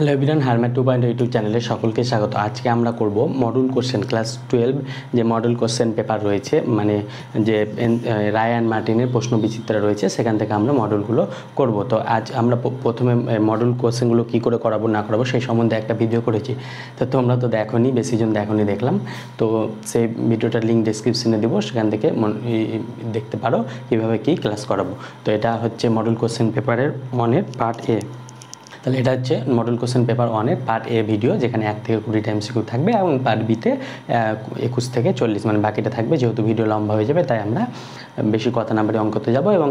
Hello everyone, হারম্যাট 2.0 YouTube চ্যানেলে সকলকে স্বাগত। আজকে আমরা করব মডুল কোশ্চেন ক্লাস 12 যে মডেল কোশ্চেন পেপার রয়েছে, মানে যে রায় অ্যান্ড মার্টিনের প্রশ্ন বিচিত্রা রয়েছে, সেখান থেকে আমরা মডেলগুলো করব। তো আজ আমরা প্রথমে মডেল কোশ্চেনগুলো কী করে করাবো না করাবো সেই সম্বন্ধে একটা ভিডিও করেছি। তো তোমরা তো দেখোনি, বেশিজন দেখোনি দেখলাম। তো সেই ভিডিওটার লিঙ্ক ডেসক্রিপশনে দেবো, সেখান থেকে দেখতে পারো কীভাবে কী ক্লাস করাবো। তো এটা হচ্ছে মডেল কোশ্চেন পেপারের 1-এর পার্ট এ। তাহলে এটা হচ্ছে মডেল কোশ্চেন পেপার 1-এর পার্ট এ ভিডিও, যেখানে 1 থেকে 20টা এমসিকিউ থাকবে, এবং পার্ট বিতে 21 থেকে 40, মানে বাকিটা থাকবে। যেহেতু ভিডিও লম্বা হয়ে যাবে তাই আমরা বেশি কথা নাম্বারে অঙ্কতে যাব এবং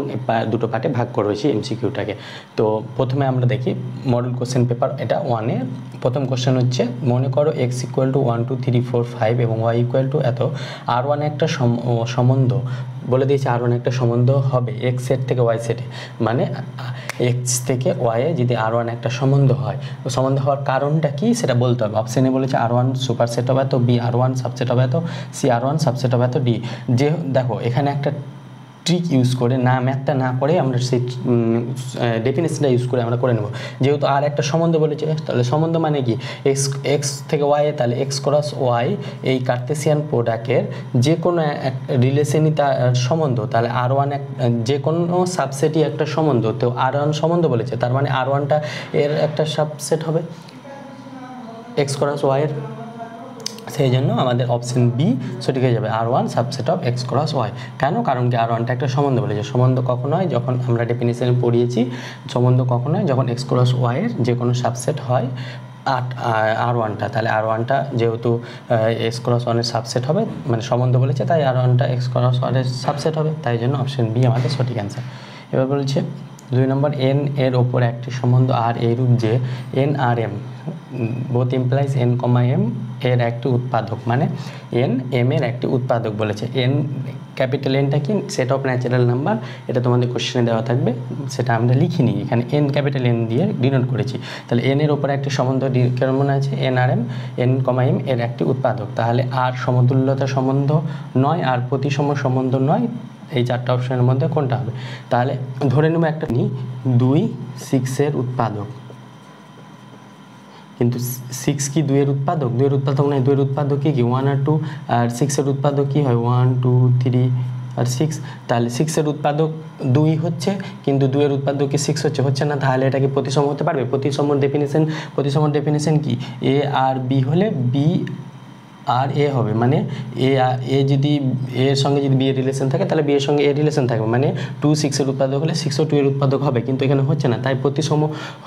দুটো পার্টে ভাগ করেছি এমসিকিউটাকে। তো প্রথমে আমরা দেখি মডেল কোশ্চেন পেপার এটা 1-এ। প্রথম কোশ্চেন হচ্ছে, মনে করো x = 1 2 3 4 5 এবং y = এত। R1 একটা সম্বন্ধ বলে দিয়েছে, R1 একটা সম্বন্ধ হবে x সেট থেকে y সেটে, মানে x থেকে y এ যদি R1 একটা সম্বন্ধ হয়, তো সম্বন্ধ হওয়ার কারণটা কি সেটা বলতে হবে। অপশানে বলেছে R1 সুপারসেট হবে এত, বি R1 সাবসেট হবে এত, সি R1 সাবসেট হবে এত, ডি। যে দেখো এখানে একটা ট্রিক ইউজ করে, না ম্যাথটা না করে আমরা সেই ডেফিনেশনটা ইউজ করে আমরা করে নেব। যেহেতু আর একটা সম্বন্ধ বলেছে, তাহলে সম্বন্ধ মানে কি, এক্স থেকে ওয়াই, তাহলে এক্স ক্রস ওয়াই এই কার্টেসিয়ান প্রোডাক্টের যে কোনো এক রিলেশনই তার সম্বন্ধ। তাহলে R1 যে কোনো সাবসেটই একটা সম্বন্ধ, তো R1 সম্বন্ধ বলেছে, তার মানে R1টা এর একটা সাবসেট হবে এক্স ক্রস ওয়াইয়ের। সেই জন্য আমাদের অপশন বি সঠিক হয়ে যাবে, R1 subset of X cross Y. কেন? কারণ কি R1টা একটা সম্বন্ধ বলেছে। সম্বন্ধ কখন হয়? যখন আমরা ডেফিনিশনে পড়িয়েছি, সম্বন্ধ কখন হয়? যখন এক্স ক্রস ওয়াইয়ের যে কোনো সাবসেট হয় R1টা। তাহলে R1টা যেহেতু এক্স ক্রস ওয়ানের সাবসেট হবে, মানে সম্বন্ধ বলেছে, তাই R1টা এক্স ক্রস ওয়ানের সাবসেট হবে। তাই জন্য অপশন বি আমাদের সঠিক অ্যান্সার। এবার বলছে 2 নম্বর, এন এর ওপর একটি সম্বন্ধ আর এইরূপ যে n R m both implies n, m এর একটি উৎপাদক, মানে এন এম এর একটি উৎপাদক বলেছে। এন ক্যাপিটাল এনটা কি? Set of natural number. এটা তোমাদের কোশ্চেনে দেওয়া থাকবে, সেটা আমরা লিখিনি, এখানে এন ক্যাপিটাল এন দিয়ে ডিনোট করেছি। তাহলে এন এর ওপর একটি সম্বন্ধ কেমন আছে? N R m, n, m এর একটি উৎপাদক। তাহলে আর সমতুল্যতা সম্বন্ধ নয়, আর প্রতিসম সম্বন্ধ নয়। এই 4টা অপশনের মধ্যে কোনটা হবে? তাহলে ধরে নেব একটা 2 6-এর উৎপাদক, কিন্তু 6 কি 2-এর উৎপাদক? 2-এর উৎপাদক নয়। 2-এর উৎপাদক কি 1 আর 2, আর 6-এর উৎপাদক কি হয় 1 2 3 আর 6। তাহলে 6-এর উৎপাদক 2 হচ্ছে, কিন্তু 2-এর উৎপাদক কি 6 হচ্ছে না। তাহলে এটা কি প্রতিসম হতে পারবে? প্রতিসমর ডেফিনেশন কি? এ আর বি হলে বি আর এ হবে, মানে এ যদি এর সঙ্গে যদি বি এর রিলেশন থাকে, তাহলে বি এর সঙ্গে এর রিলেশন থাকবে, মানে 2 6-এর উৎপাদক হলে 6ও 2-এর উৎপাদক হবে, কিন্তু এখানে হচ্ছে না, তাই প্রতিসম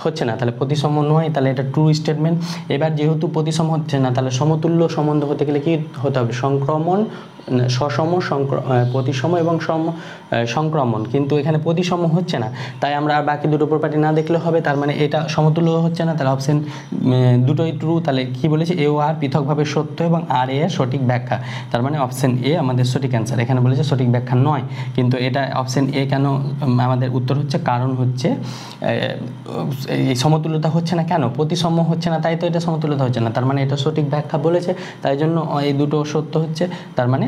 হচ্ছে না। তাহলে প্রতিসম নয়, তাহলে এটা ট্রু স্টেটমেন্ট। এবার যেহেতু প্রতিসম হচ্ছে না, তাহলে সমতুল্য সম্বন্ধ হতে গেলে কি হতে হবে? সংক্রমণ, সসম, প্রতিসম এবং সংক্রমণ। কিন্তু এখানে প্রতিসম হচ্ছে না, তাই আমরা আর বাকি দুটো প্রপার্টি না দেখলে হবে। তার মানে এটা সমতুল্য হচ্ছে না, তাহলে অপশন দুটোই ট্রু। তাহলে কি বলেছে? এ ও আর পৃথকভাবে সত্য এবং আর এর সঠিক ব্যাখ্যা। তার মানে অপশন এ আমাদের সঠিক অ্যান্সার। এখানে বলেছে সঠিক ব্যাখ্যা নয়, কিন্তু এটা অপশন এ কেন আমাদের উত্তর হচ্ছে? কারণ হচ্ছে এই সমতুল্যতা হচ্ছে না। কেন? প্রতিসম হচ্ছে না, তাই তো এটা সমতুল্যতা হচ্ছে না। তার মানে এটা সঠিক ব্যাখ্যা বলেছে, তাই জন্য এই দুটো সত্য হচ্ছে। তার মানে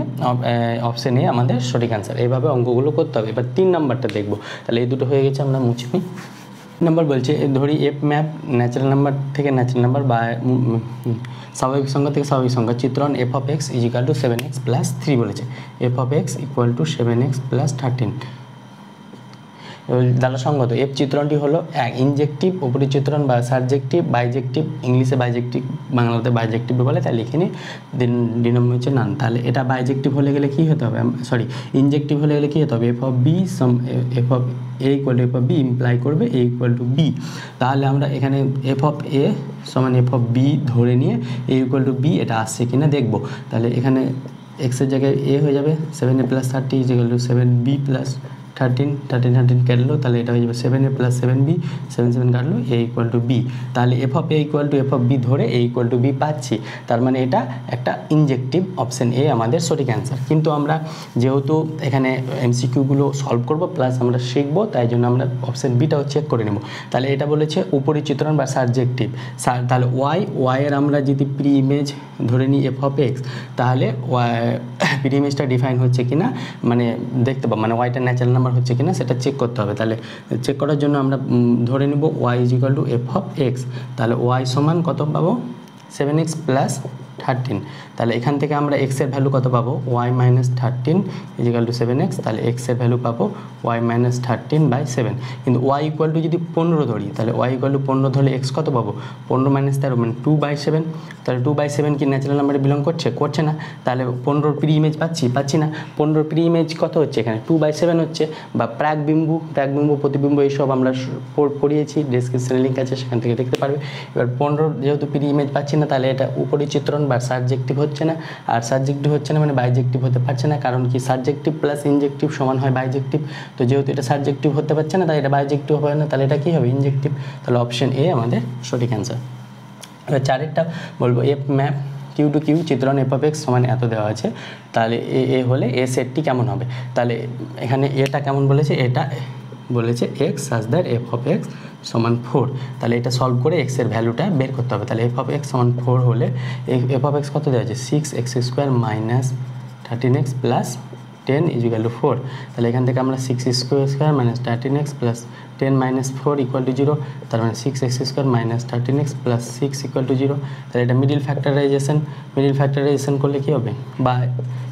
অপশন এ আমাদের সঠিক অ্যান্সার। এইভাবে অঙ্কগুলো করতে হবে। এবার 3 নাম্বারটা দেখবো। তাহলে এই দুটো হয়ে গেছে, আমরা মুছে নিই। নাম্বার বলছে, ধরি এফ ম্যাপ ন্যাচারাল নাম্বার থেকে ন্যাচারাল নাম্বার বা স্বাভাবিক সংখ্যা থেকে স্বাভাবিক সংখ্যা চিত্রণ f of x = 7x + 3 বলেছে। f of x = 7x + 13 দ্বারা সংগত। এফ চিত্রণটি হলো ইনজেক্টিভ, উপরি চিত্রণ বা সাবজেক্টিভ, বাইজেক্টিভ, ইংলিশে বাইজেক্টিভ, বাংলাতে বাইজেক্টিভ বলে, তাই লিখিনি। ডিনোমিনেটর হচ্ছে নান। তাহলে এটা বাইজেক্টিভ হলে গেলে কী হতে হবে? ইনজেক্টিভ হলে গেলে কী হতে হবে? f of b f of a = f of b imply করবে a = b। তাহলে আমরা এখানে f of a = f of b ধরে নিয়ে a = b এটা আসছে কিনা দেখব। তাহলে এখানে x এর জায়গায় a হয়ে যাবে, 7a + 30 = 7b + 13 কাটলো, তাহলে এটা হয়ে যাবে 7a + 7b, 7 কাটলো, a = b। তাহলে f of a = f of b ধরে a = b পাচ্ছি। তার মানে এটা একটা ইনজেক্টিভ, অপশন এ আমাদের সঠিক অ্যান্সার। কিন্তু আমরা যেহেতু এখানে এমসিকিউগুলো সলভ করব প্লাস আমরা শিখবো, তাই জন্য আমরা অপশন বিটাও চেক করে নেব। তাহলে এটা বলেছে উপরি চিত্রণ বা সাবজেক্টিভ। তাহলে ওয়াই এর আমরা যদি প্রি ইমেজ ধরে নিই f of x, তাহলে প্রি ইমেজটা ডিফাইন হচ্ছে কিনা মানে দেখতে পাবো, মানে ওয়াইটা ন্যাচারাল নাম্বার নাম্বার হচ্ছে কিনা সেটা চেক করতে হবে। তাহলে চেক করার জন্য আমরা ধরে নেব y = f(x), তাহলে y সমান কত পাবো 7x + 13। তাহলে এখান থেকে আমরা x এর ভ্যালু কত পাবো y - 13 = 7x, তাহলে x এর ভ্যালু পাবো y - 13/7। কিন্তু y = যদি 15 ধরি তাহলে y = 15 ধরলে x কত পাবো 15 - 13 মানে 2/7। তাহলে 2/7 কি ন্যাচারাল নাম্বারে বিলং করছে না, তাহলে 15 প্রি ইমেজ পাচ্ছি না। 15 প্রি ইমেজ কত হচ্ছে এখানে 2/7 হচ্ছে, বা প্রাকবিম্বু প্রতিবিম্ব এইসব আমরা পড়িয়েছি, ডেসক্রিপশনে লিঙ্ক আছে সেখান থেকে দেখতে পারবে। এবার 15 যেহেতু প্রি ইমেজ পাচ্ছি না তাহলে এটা উপরিচিত্রণ বা সাবজেক্টিভ হচ্ছে না, আর সাবজেক্টিভ হচ্ছে না মানে বাইজেক্টিভ হতে পারছে না, কারণ কি সাবজেক্টিভ প্লাস ইনজেক্টিভ সমান হয় বাইজেক্টিভ। তো যেহেতু এটা সাবজেক্টিভ হতে পারছে না তাই এটা বাইজেক্টিভ হবে না, তাহলে এটা কী হবে ইনজেক্টিভ। তাহলে অপশন এ আমাদের সঠিক অ্যান্সার। এবার চারেরটা বলবো F map Q to Q চিত্রণ f(x) সমান এত দেওয়া আছে, তাহলে এ হলে এ সেটটি কেমন হবে। তাহলে এখানে এটা কেমন বলেছে, এটা বলেছে x such that f(x) সমান 4। তাহলে এটা সলভ করে x এর ভ্যালুটা বের করতে হবে। তাহলে f(x) সমান 4 হলে f(x) কত দেওয়া আছে 6x² - 13x + 10 = 4। তাহলে এখান থেকে আমরা 6x² - 13x + 10 - 4 = 0, তার মানে 6x² - 13x + 6 = 0। তাহলে এটা মিডিল ফ্যাক্টরাইজেশন করলে কী হবে, বা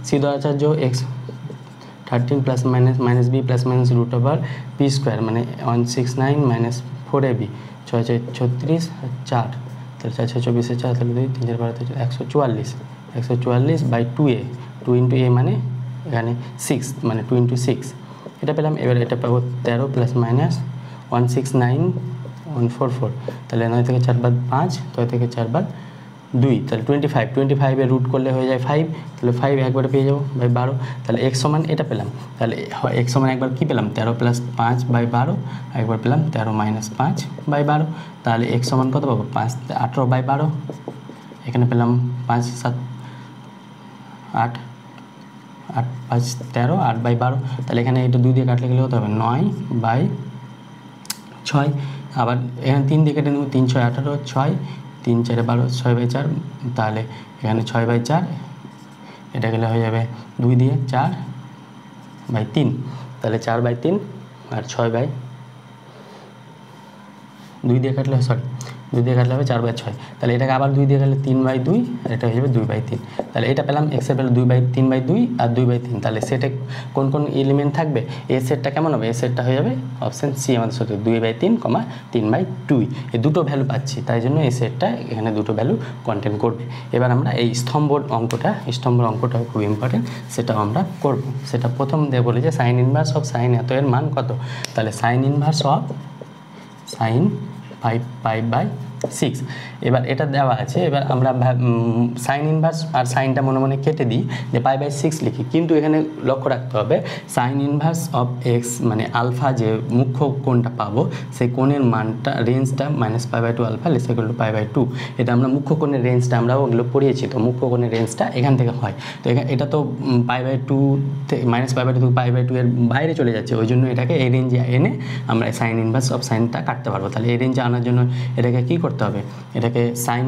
সি দ্বারাচার্য x 13 ± b ± √b² মানে 169 - 4ab 6 × 36 4, তাহলে 4 × 24 4, তাহলে 2 3 4 12 144/2a, 2 × a মানে এখানে 6 মানে 2 × 6 এটা পেলাম। এবার এটা পাবো 13 ± 169 144, তাহলে 9 থেকে 4 বাদ 5, 6 থেকে 4 বাদ 2, তাহলে 25 এর রুট করলে হয়ে যায় 5, তাহলে 5 একবারে পেয়ে যাবো 12। তাহলে x সমান এটা পেলাম, তাহলে x সমান একবার কী পেলাম 13 + 5/12, একবার পেলাম 13 - 5/12। তাহলে x সমান কত পাবো 18/12, এখানে পেলাম 5 7 8 8 5 13 8/12। তাহলে এখানে এটা 2 দিয়ে কাটলে গেলে হতে হবে 9/6। আবার এখানে 3 দিয়ে কেটে নেব, 3 6 18 6 3 4 12 6/4, তাহলে এখানে 6/4, এটা গেলে হয়ে যাবে 2 দিয়ে 4/3, তাহলে 4/3 আর 2 দিয়ে কাটলে 2 দিয়ে কাটলে হবে 4/6, তাহলে এটাকে আবার 2 দিয়ে কাটলে 3/2, আর এটা হয়ে যাবে 2/3। তাহলে এটা পেলাম x এর ভ্যালু 3/2 আর 2/3। তাহলে সেটে কোন কোন এলিমেন্ট থাকবে, এ সেটটা কেমন হবে, এ সেটটা হয়ে যাবে অপশান সি আমাদের সঠিক 2/3, 3/2 এই দুটো ভ্যালু পাচ্ছি, তাই জন্য এই সেটটা এখানে দুটো ভ্যালু কন্টেন্ট করবে। এবার আমরা এই স্তম্ভর অঙ্কটা খুব ইম্পর্টেন্ট, সেটাও আমরা করব। সেটা প্রথম দিয়ে বলে যে সাইন ইনভার্স অফ সাইন এত এর মান কত। তাহলে সাইন ইনভার্স অফ সাইন 5π/6, এবার এটা দেওয়া আছে। এবার আমরা সাইন ইনভার্স আর সাইনটা মনে মনে কেটে দিই, যে π/6 লিখি, কিন্তু এখানে লক্ষ্য রাখতে হবে সাইন ইনভার্স অফ x মানে আলফা যে মুখ্য কোণটা পাবো সেই কোণের মানটা রেঞ্জটা -π/2 আলফা = π/2। এটা আমরা মুখ্য কোণের রেঞ্জটা আমরা ওগুলো পড়িয়েছি, তো মুখ্য কোণের রেঞ্জটা এখান থেকে হয়। তো এটা তো π/2 থেকে -π/2 π/2 এর বাইরে চলে যাচ্ছে, ওই জন্য এটাকে এই রেঞ্জে এনে আমরা সাইন ইনভার্স অফ সাইনটা কাটতে পারবো। তাহলে এই রেঞ্জে আনার জন্য এটাকে কী করতে হবে, এটাকে সাইন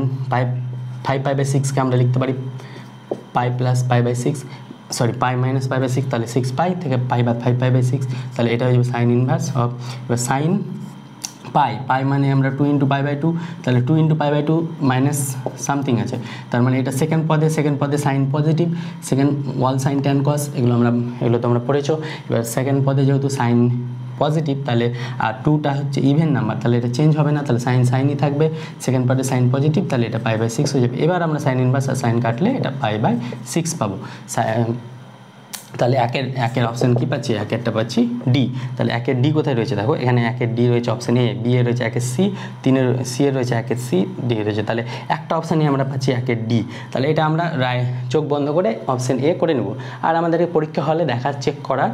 5π/6কে আমরা লিখতে পারি π + π/6, সরি π - π/6, তাহলে 6π থেকে π বাদ 5π/6, তাহলে এটা হয়ে যাবে সাইন ইনভার্স অফ। এবার সাইন π মানে আমরা 2 × π/2, তাহলে 2 × π/2 মাইনাস সামথিং আছে, তার মানে এটা সেকেন্ড পদে সাইন পজিটিভ, সেকেন্ড ওয়াল সাইন ট্যান কস, এগুলো তোমরা পড়েছো। এবার সেকেন্ড পদে যেহেতু সাইন পজিটিভ, তাহলে আর 2টা হচ্ছে ইভেন নাম্বার, তাহলে এটা চেঞ্জ হবে না, তাহলে সাইনই থাকবে। সেকেন্ড পার্টে সাইন পজিটিভ, তাহলে এটা π/6 হয়ে যাবে। এবার আমরা সাইন ইনভার্স আর সাইন কাটলে এটা π/6 পাবো। তাহলে একের অপশান কী পাচ্ছি, একেরটা পাচ্ছি ডি। তাহলে একের ডি কোথায় রয়েছে দেখো, এখানে একের ডি রয়েছে অপশান এ, বি এর রয়েছে একের সি, সি এর রয়েছে একের সি, ডি এর রয়েছে, তাহলে একটা অপশানই আমরা পাচ্ছি একের ডি। তাহলে এটা আমরা চোখ বন্ধ করে অপশান এ করে নেব, আর আমাদেরকে পরীক্ষা হলে চেক করার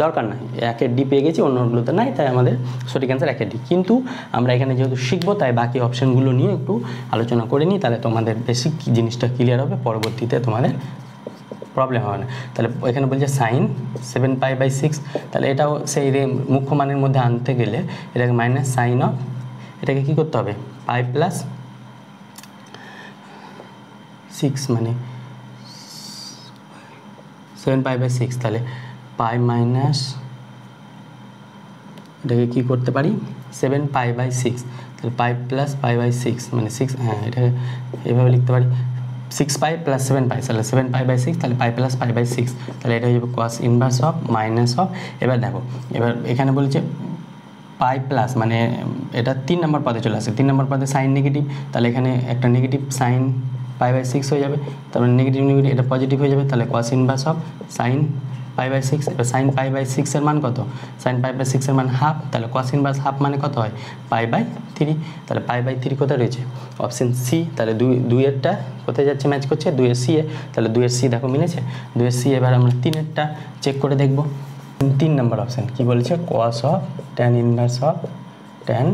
দরকার নাই, একের ডি পেয়ে গেছি, অন্যগুলোতে নাই, তাই আমাদের সঠিক অ্যান্সার একের ডি। কিন্তু আমরা এখানে যেহেতু শিখবো তাই বাকি অপশানগুলো নিয়ে একটু আলোচনা করে নিই, তাহলে তোমাদের বেসিক জিনিসটা ক্লিয়ার হবে, পরবর্তীতে তোমাদের প্রবলেম হবে না। তাহলে এখানে বলছে সাইন 7π/6, তাহলে এটাও সেই মুখ্য মানের মধ্যে আনতে গেলে এটাকে মাইনাস সাইন অফ, এটাকে কী করতে হবে π + 6 মানে 7π/6, তাহলে π - এটাকে কী করতে পারি 7π/6, তাহলে পাই প্লাস π/6 মানে 6, হ্যাঁ এটাকে এইভাবে লিখতে পারি 6π + 7π, তাহলে 7π/6, তাহলে পাই প্লাস π/6, তাহলে এটা হয়ে যাবে cos inverse of minus of. এবার দেখো এবার এখানে বলছে পাই প্লাস মানে এটা 3 নম্বর পদে চলে আসে, 3 নম্বর পদে সাইন নেগেটিভ, তাহলে এখানে একটা নেগেটিভ সাইন π/6 হয়ে যাবে, তারপরে নেগেটিভ নেগেটিভ এটা পজিটিভ হয়ে যাবে, তাহলে cos ইনভার্স অফ সাইন π/6। এবার সাইন π/6 এর মান কত, সাইন π/6 এর মান হাফ, তাহলে cos ইনভার্স হাফ মানে কত হয় π/3, তাহলে π/3 কোথায় রয়েছে অপশন সি, তাহলে 2 এরটা কোথায় যাচ্ছে ম্যাচ করছে 2 এর সি এ, তাহলে 2 এর সি দেখো মিলেছে 2 এর সি। এবার আমরা 3 এরটা চেক করে দেখব, 3 নম্বর অপশন কি বলেছে cos of tan inverse of tan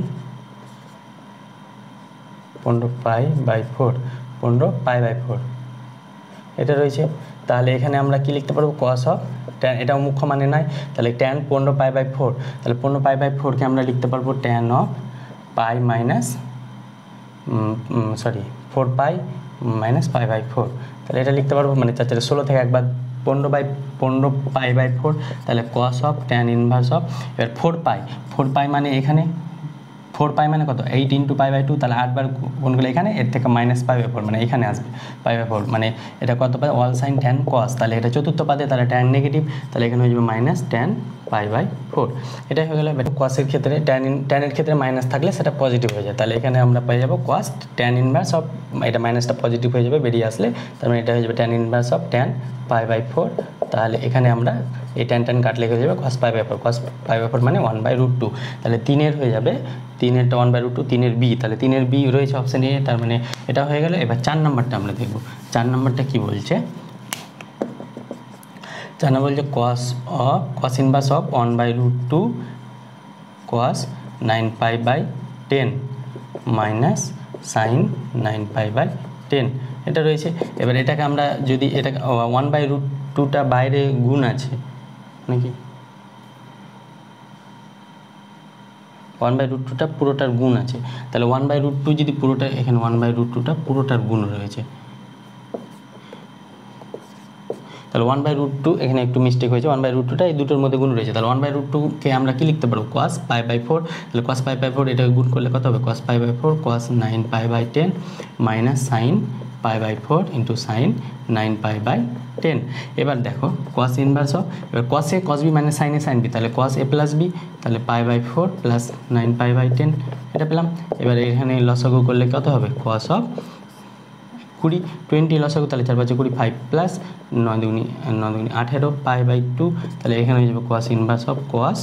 15π/4, 15π/4 এটা রয়েছে। তাহলে এখানে আমরা কি লিখতে পারবো cos অফ tan, এটাও মুখ্য মানে নাই, তাহলে tan 15π/4, তাহলে 15π/4কে আমরা লিখতে পারবো tan অফ পাই মাইনাস 4π - π/4, তাহলে এটা লিখতে পারবো মানে 4 4 16 থেকে একবার 15π/4, তাহলে cos of tan inverse of, এবার 4π মানে এখানে 4π মানে কত 8 × π/2, তাহলে 8 বার গুণ করলে এখানে এর থেকে -π/4 মানে এখানে আসবে π/4, মানে এটা কত পাই অল সাইন tan cos, তাহলে এটা চতুর্থ পাদে, তাহলে tan নেগেটিভ, তাহলে এখানে হয়ে যাবে -tan π/4। এটাই হয়ে গেল। cos এর ক্ষেত্রে tan এর ক্ষেত্রে মাইনাস থাকলে সেটা পজিটিভ হয়ে যায়, তাহলে এখানে আমরা পেয়ে যাব cos tan ইনভার্স অফ, এটা মাইনাসটা পজিটিভ হয়ে যাবে বেরিয়ে আসলে, তার মানে এটা হয়ে যাবে tan ইনভার্স অফ tan π/4। তাহলে এখানে আমরা এই tan কাটলে হয়ে যাবে cos π/4, cos π/4 মানে 1/√2, তাহলে 3 এর হয়ে যাবে 3 এরটা 1/√2, 3 এর বি, তাহলে 3 এর বি রয়েছে অপশন এ, তার মানে এটা হয়ে গেল। এবার 4 নম্বরটা আমরা দেখব, 4 নম্বরটা কি বলছে, 4 নম্বর বলছে cos inverse of 1/√2 cos 9π/10 minus sine 9π/10 এটা রয়েছে। এবার এটাকে আমরা যদি এটা 1/√2টা বাইরে গুণ আছে নাকি 1/√2টা পুরোটার গুণ আছে, তাহলে 1/√2 যদি পুরোটা, এখানে 1/√2টা পুরোটার গুণ রয়েছে, তাহলে 1/√2 এখানে একটু মিস্টেক হয়েছে, 1/√2টা এই দুটোর মধ্যে গুণ রয়েছে, তাহলে 1/√2কে আমরা কি লিখতে পারবো cos π/4, তাহলে cos π/4 এটাকে গুণ করলে কত হবে cos π/4 cos 9π/10 minus sine π/4 into sine 9π/10। এবার দেখো cos ইনভার্স অফ, এবার cos a cos b minus sine a সাইন b, তাহলে cos a প্লাস b, তাহলে π/4 প্লাস 9π/10 এটা পেলাম। এবার এখানে লসাগু করলে কত হবে cos অফ 20 লসাগু, তাহলে 4 5 20 5 প্লাস 9 2 18 π/2, তাহলে এখানে হয়ে যাবে cos ইনভার্স অফ cos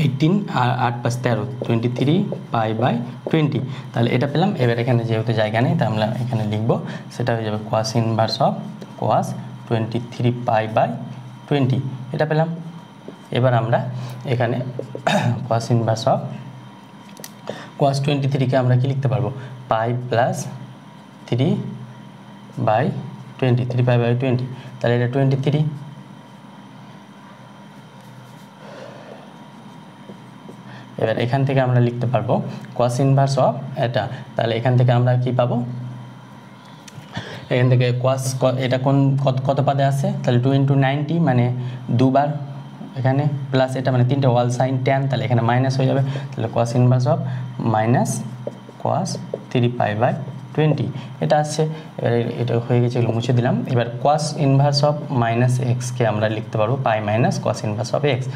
18 আর 8 5 13 23 π/20, তাহলে এটা পেলাম। এবার এখানে যেহেতু জায়গা নেই তাই আমরা এখানে লিখব, সেটা হয়ে যাবে cos ইনভার্স অফ cos 23 π/20 এটা পেলাম। এবার আমরা এখানে cos ইনভার্স অফ cos 23কে আমরা কি লিখতে পারবো পাই প্লাস 3/20, 3π/20, তাহলে এটা 23। এবার এখান থেকে আমরা লিখতে পারবো cos ইনভার্স অফ এটা, তাহলে এখান থেকে আমরা কি পাবো, এখান থেকে cos এটা কোন কত পাদে আছে, তাহলে 2 × 90 মানে দুবার, এখানে প্লাস এটা মানে 3টে অল সাইন tan, তাহলে এখানে মাইনাস হয়ে যাবে, তাহলে cos inverse of minus cos 3π/20 এটা আসছে। এবার এটা হয়ে গেছে, এগুলো মুছে দিলাম। এবার cos ইনভার্স অফ মাইনাস এক্সকে আমরা লিখতে পারবো pi minus cos inverse of x,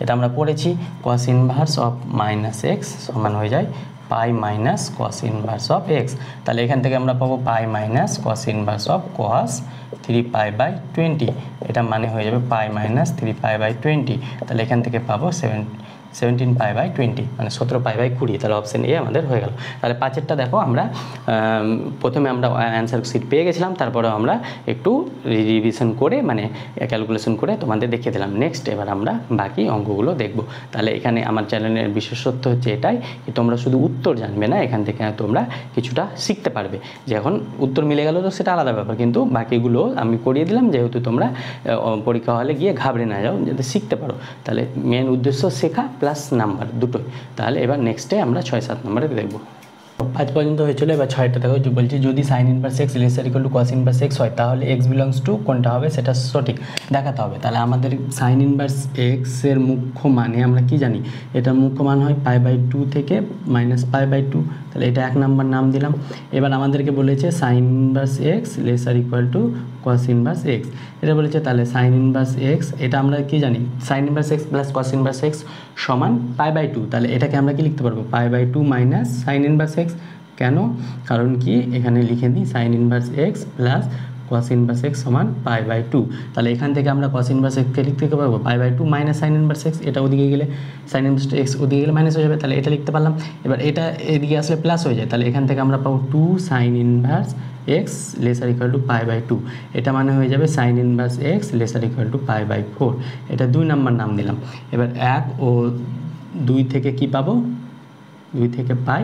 এটা আমরা পড়েছি cos inverse of minus x সমান হয়ে যায় pi minus cos inverse of x, তাহলে এখান থেকে আমরা পাবো pi minus cos inverse of cos 3π/20, এটা মানে হয়ে যাবে পাই মাইনাস 3π/20, তাহলে এখান থেকে পাবো 17π/20 মানে 17π/20, তাহলে অপশন এ আমাদের হয়ে গেল। তাহলে 5এরটা দেখো আমরা প্রথমে আমরা অ্যান্সার শিট পেয়ে গেছিলাম, তারপরে আমরা একটু রিভিশন করে মানে ক্যালকুলেশন করে তোমাদের দেখিয়ে দিলাম। নেক্সট এবার আমরা বাকি অঙ্কগুলো দেখব। তাহলে এখানে আমার চ্যানেলের বিশেষত্ব হচ্ছে এটাই যে তোমরা শুধু উত্তর জানবে না, এখান থেকে তোমরা কিছুটা শিখতে পারবে, যে এখন উত্তর মিলে গেল তো সেটা আলাদা ব্যাপার, কিন্তু বাকিগুলো আমি করিয়ে দিলাম যেহেতু তোমরা পরীক্ষা হলে গিয়ে ঘাবড়ে না যাও, যাতে শিখতে পারো। তাহলে মেন উদ্দেশ্য শেখা প্লাস নাম্বার দুটোই। তাহলে এবার নেক্সটে আমরা 6 7 নম্বরে দেখব। 5 পর্যন্ত হয়েছিল। এবার 6টা দেখো, বলছি যদি sine inverse x lesser equal to cos inverse x হয় তাহলে এক্স বিলংস টু কোনটা হবে সেটা সঠিক দেখাতে হবে। তাহলে আমাদের সাইন ইনভার্স এক্সের মুখ্য মানে আমরা কি জানি, এটার মুখ্য মান হয় π/2 থেকে -π/2। তাহলে এটা 1 নম্বর নাম দিলাম। এবার আমাদেরকে বলেছে sine inverse x lesser equal to cos inverse x, এটা বলেছে। তাহলে সাইন ইনভার্স এক্স এটা আমরা কি জানি, sign inverse x plus cos inverse x সমান π/2। তাহলে এটাকে আমরা কি লিখতে পারবো, π/2 মাইনাস সাইন ইনভার্স এক্স। কেন, কারণ কি এখানে লিখে দিই sign inverse x plus cos inverse x সমান π/2। তাহলে এখান থেকে আমরা কস ইনভার্স এক্সকে লিখতে পারবো π/2 মাইনাস সাইন ইনভার্স এক্স, এটা ওদিকে গেলে সাইন ইনভার্স এক্স ওদিকে গেলে মাইনাস হয়ে যাবে, তাহলে এটা লিখতে পারলাম। এবার এটা এদিকে আসলে প্লাস হয়ে যায়, তাহলে এখান থেকে আমরা পাবো 2 sine inverse x lesser equal to π/2। এটা মানে হয়ে যাবে sine inverse x lesser equal to π/4। এটা 2 নম্বর নাম দিলাম। এবার 1 ও 2 থেকে কি পাবো, 2 থেকে পাই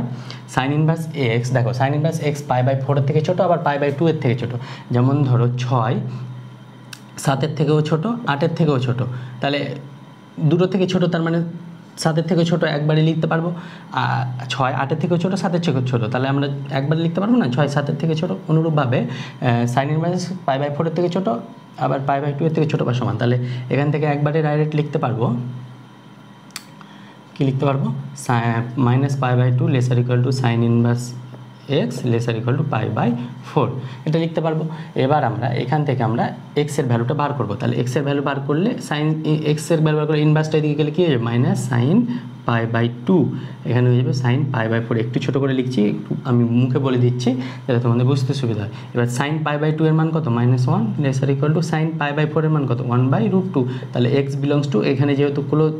সাইন ইনভার্স এক্স। দেখো সাইন ইনভার্স এক্স π/4 এর থেকে ছোটো, আবার π/2 এর থেকে ছোটো। যেমন ধরো 6 7-এর থেকেও ছোটো, 8-এর থেকেও ছোটো। তাহলে দুটো থেকে ছোটো, তার মানে 7-এর থেকে ছোটো একবারে লিখতে পারবো। 6 8-এর থেকেও ছোটো, 7-এর থেকেও ছোটো, তাহলে আমরা একবারে লিখতে পারবো না, 6 7-এর থেকে ছোটো। অনুরূপভাবে সাইন ইনভার্স π/4 এর থেকে ছোটো, আবার π/2 এর থেকে ছোটো বা সমান। তাহলে এখান থেকে একবারে ডাইরেক্ট লিখতে পারবো, কি লিখতে পারবো, -π/2 lesser equal to sine inverse x lesser equal to π/4, এটা লিখতে পারবো। এবার আমরা এখান থেকে আমরা এক্সের ভ্যালুটা বার করবো। তাহলে এক্সের ভ্যালু বার করলে সাইন এক্সের ভ্যালু বার করলে ইনভার্সটা এদিকে গেলে কী হয়ে যাবে, মাইনাস সাইন π/2, এখানে হয়ে যাবে সাইন π/4। একটু ছোটো করে লিখছি, একটু আমি মুখে বলে দিচ্ছি যাতে তোমাদের বুঝতে সুবিধা হয়। এবার সাইন π/2 এর মান কত, -1 লেসার ইকুয়াল টু সাইন π/4 এর মান কত, 1/√2। তাহলে এক্স বিলংস টু, এখানে যেহেতু ক্লোজ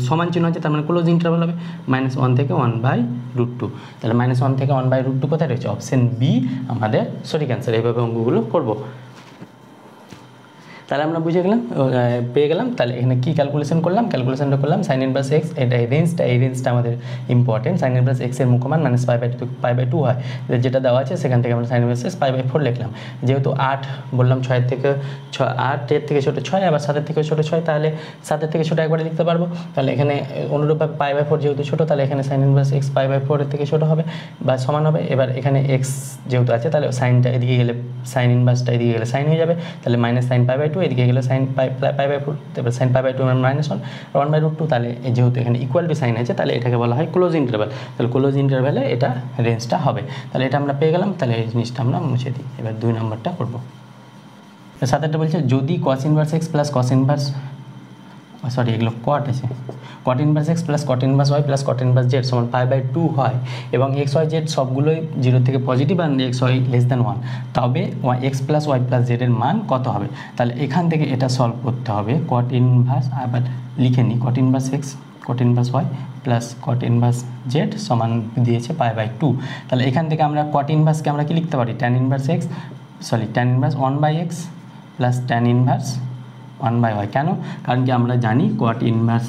সমান চিহ্ন আছে তার মানে ক্লোজ ইন্টারভাল হবে, -1 থেকে 1/√2। তাহলে -1 থেকে 1/√2 কোথায় রয়েছে, অপশন বি আমাদের সঠিক অ্যান্সার। এইভাবে অঙ্কগুলো করবো। তাহলে আমরা বুঝে গেলাম, পেয়ে গেলাম। তাহলে এখানে কী ক্যালকুলেশন করলাম, ক্যালকুলেশনটা করলাম সাইন ইনভার্স এক্স, এটা এই রেঞ্জটা আমাদের ইম্পর্টেন্ট। সাইন ইনভার্স এক্সের মুখ্যমান -π/2 হয়, যেটা দেওয়া আছে সেখান থেকে আমরা সাইন ইনভার্স এক্স π/4 লিখলাম। যেহেতু 8 বললাম 6-এর থেকে 8-এর থেকে ছোটো 6, আবার 7-এর থেকে ছোটো 6, তাহলে 7-এর থেকে ছোটো একবারে লিখতে পারবো। তাহলে এখানে অনুরূপভাবে π/4 যেহেতু ছোটো, তাহলে এখানে সাইন ইনভার্স এক্স π/4 এর থেকে ছোটো হবে বা সমান হবে। এবার এখানে এক্স যেহেতু আছে, তাহলে সাইনটা এদিকে গেলে সাইন ইনভার্সটা এদিকে গেলে সাইন হয়ে যাবে, তাহলে মাইনাস সাইন π/2, এদিকে গেলে সাইন π/4, তারপর সাইন π/2 -1 1/√2। তাহলে যেহেতু এখানে ইকুয়াল টু সাইন আছে, তাহলে এটাকে বলা হয় ক্লোজ ইন্টারভ্যাল। তাহলে ক্লোজ ইন্টারভ্যালে এটা রেঞ্জটা হবে। তাহলে এটা আমরা পেয়ে গেলাম। তাহলে এই জিনিসটা আমরা মুছে দিই। এবার 2 নম্বরটা করবো। 7টা বলছে যদি cos inverse x plus cos inverse, sorry এগুলো কট আছে, cot inverse x plus cot inverse y plus cot inverse z সমান π/2 হয় এবং এক্স ওয়াই জেড সবগুলোই 0 থেকে পজিটিভ আর এক্স ওয়াই <1, তবে এক্স প্লাস ওয়াই প্লাস জেডের মান কত হবে। তাহলে এখান থেকে এটা সলভ করতে হবে। কট ইনভার্স, আবার লিখে নিই, cot inverse x cot inverse y plus cot inverse z সমান দিয়েছে π/2। তাহলে এখান থেকে আমরা কট ইনভার্সকে আমরা কি লিখতে পারি, tan inverse x, sorry tan inverse 1/x plus tan inverse 1/y। কেন, কারণ কি আমরা জানি কট ইনভার্স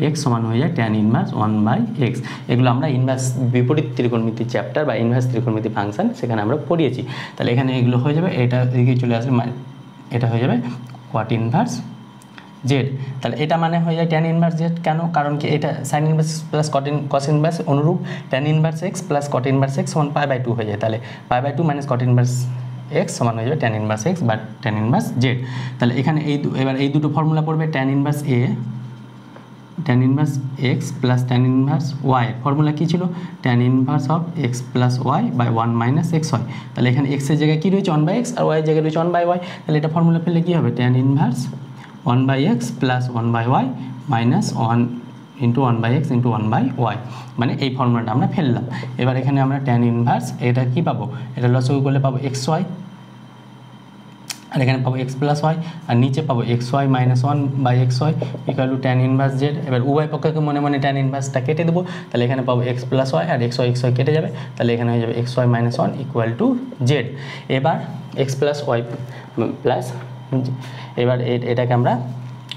এক্স সমান হয়ে যায় ট্যান ইনভার্স 1/x। এগুলো আমরা ইনভার্স বিপরীত ত্রিকোণমিতি চ্যাপ্টার বা ইনভার্স ত্রিকোণমিতি ফাংশন সেখানে আমরা পড়িয়েছি। তাহলে এখানে এগুলো হয়ে যাবে, এটা এদিকে চলে আসবে, এটা হয়ে যাবে কট ইনভার্স জেড। তাহলে এটা মানে হয়ে যায় ট্যান ইনভার্স জেড। কেন, কারণ কি এটা sine inverse plus cos inverse অনুরূপ tan inverse x plus cot inverse x সমান π/2 হয়ে যায়। তাহলে π/2 মাইনাস কট ইনভার্স এক্স সমান হয়ে যাবে ট্যান ইনভার্স এক্স বা ট্যান ইনভার্স জেড। তাহলে এখানে এবার এই দুটো ফর্মুলা পড়বে, tan inverse a tan inverse x plus tan inverse y. Formula কী ছিল, tan inverse of x plus y by 1 - x হয়। তাহলে এখানে এক্সের জায়গায় কী রয়েছে 1/x আর ওয়াইয়ের জায়গায় রয়েছে 1/y। তাহলে এটা ফর্মুলা পেলে কী হবে, tan inverse 1/x plus 1/y minus 1 into 1/x into 1/y, মানে এই ফর্মুলাটা আমরা ফেললাম। এবার এখানে আমরা ট্যান ইনভার্স এটা কী পাবো, এটা লসগু করলে পাবো xy, আর এখানে পাবো এক্স প্লাস ওয়াই, আর নিচে পাবো xy minus 1/xy equal to tan inverse Z. এবার উভয় পক্ষকে মনে মনে ট্যান ইনভার্সটা কেটে দেবো। তাহলে এখানে পাবো এক্স প্লাস ওয়াই আর xy কেটে যাবে। তাহলে এখানে হয়ে যাবে xy minus 1 equal to Z. এবার এক্স প্লাস ওয়াই প্লাস, এবার এটাকে আমরা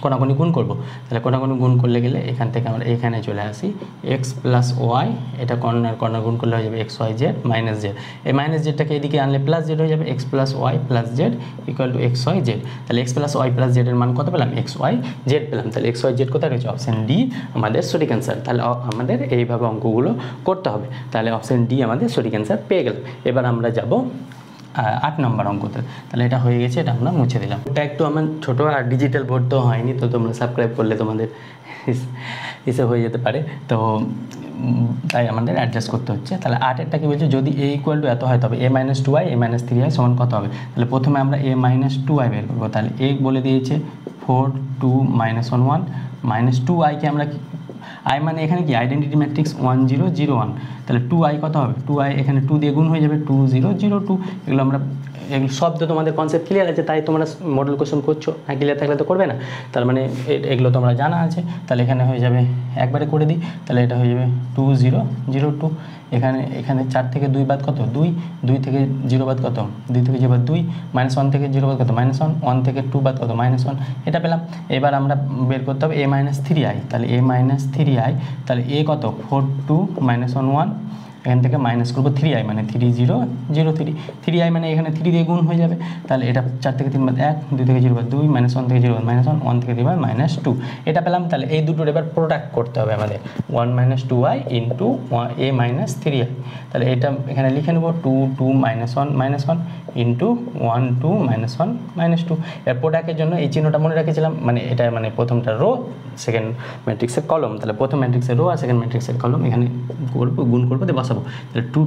কোনাকুনি গুণ করব। তাহলে কোনাকুনি গুণ করলে গেলে এখান থেকে আমরা এখানে চলে আসি এক্স প্লাস ওয়াই, এটা কর্নার কর্নার গুণ করলে হয়ে যাবে x y z minus z, এই মাইনাস জেডটাকে এদিকে আনলে প্লাস জেড হয়ে যাবে, x plus y plus z equal to x y z. তাহলে এক্স প্লাস ওয়াই প্লাস জেডের মান কত পেলাম? এক্স ওয়াই জেড পেলাম। তাহলে এক্স ওয়াই জেড কোথায় রয়েছে? অপশান ডি আমাদের সঠিক অ্যান্সার। তাহলে আমাদের এইভাবে অঙ্কগুলো করতে হবে। তাহলে অপশান ডি আমাদের সঠিক অ্যান্সার পেয়ে গেলাম। এবার আমরা যাব 8 নম্বর অঙ্কতে। তাহলে এটা হয়ে গেছে, এটা আমরা মুছে দিলাম। এটা একটু আমার ছোটো আর ডিজিটাল বোর্ড তো হয়নি, তো তোমরা সাবস্ক্রাইব করলে তোমাদের হিসেবে হয়ে যেতে পারে, তো তাই আমাদের অ্যাডজাস্ট করতে হচ্ছে। তাহলে 8-এরটা কী বলছে? যদি এ ইকুয়াল টু এত হয় তবে এ মাইনাস 2i এ মাইনাস 3i সমান কত হবে? তাহলে প্রথমে আমরা এ মাইনাস 2i বের করবো। তাহলে এ বলে দিয়েছে 4 2 -1 1 মাইনাস 2iকে আমরা আই মানে এখানে কি আইডেন্টিটি ম্যাট্রিক্স 1 0 0 1, তাহলে 2i কত হবে? 2i এখানে 2 দিয়ে গুণ হয়ে যাবে 2 0 0 2। এগুলো আমরা এগুলো শব্দ তোমাদের কনসেপ্ট ক্লিয়ার আছে, তাই তোমরা মডেল কোশ্চেন করছো, না ক্লিয়ার থাকলে তো করবে না। তার মানে এগুলো তোমরা জানা আছে। তাহলে এখানে হয়ে যাবে, একবারে করে দিই, তাহলে এটা হয়ে যাবে 2 0 0 2। এখানে 4 থেকে 2 বাদ কত? 2, 2 থেকে 0 বাদ কত? 2 থেকে 0 বাদ 2, -1 থেকে 0 বাদ কত? -1, 1 থেকে 2 বাদ কত? -1, এটা পেলাম। এবার আমরা বের করতে হবে a মাইনাস 3i। তাহলে a মাইনাস 3i, তাহলে a কত? 4 2 -1 1, এখান থেকে মাইনাস করবো 3i মানে 3 0 0 3, 3i মানে এখানে 3 দিয়ে গুণ হয়ে যাবে। তাহলে এটা 4 থেকে 3 বাদ 1, 2 থেকে 0 বাদ 2, -1 থেকে 0 বাদ -1, 1 থেকে 3 বাদ -2, এটা পেলাম। তাহলে এই দুটোর এবার প্রোডাক্ট করতে হবে আমাদের, 1 - 2i into a minus 3i। তাহলে এটা এখানে লিখে নেবো 2 2 -1 ইন্টু 1 2 -1 -2। এর প্রোডাক্টের জন্য এই চিহ্নটা মনে রেখেছিলাম, মানে এটা মানে প্রথমটা রো, সেকেন্ড ম্যাট্রিক্সের কলম। তাহলে প্রথম ম্যাট্রিক্সের রো আর সেকেন্ড ম্যাট্রিক্সের কলম এখানে করবো, গুণ করবো, দিয়ে বসাবো। তাহলে 2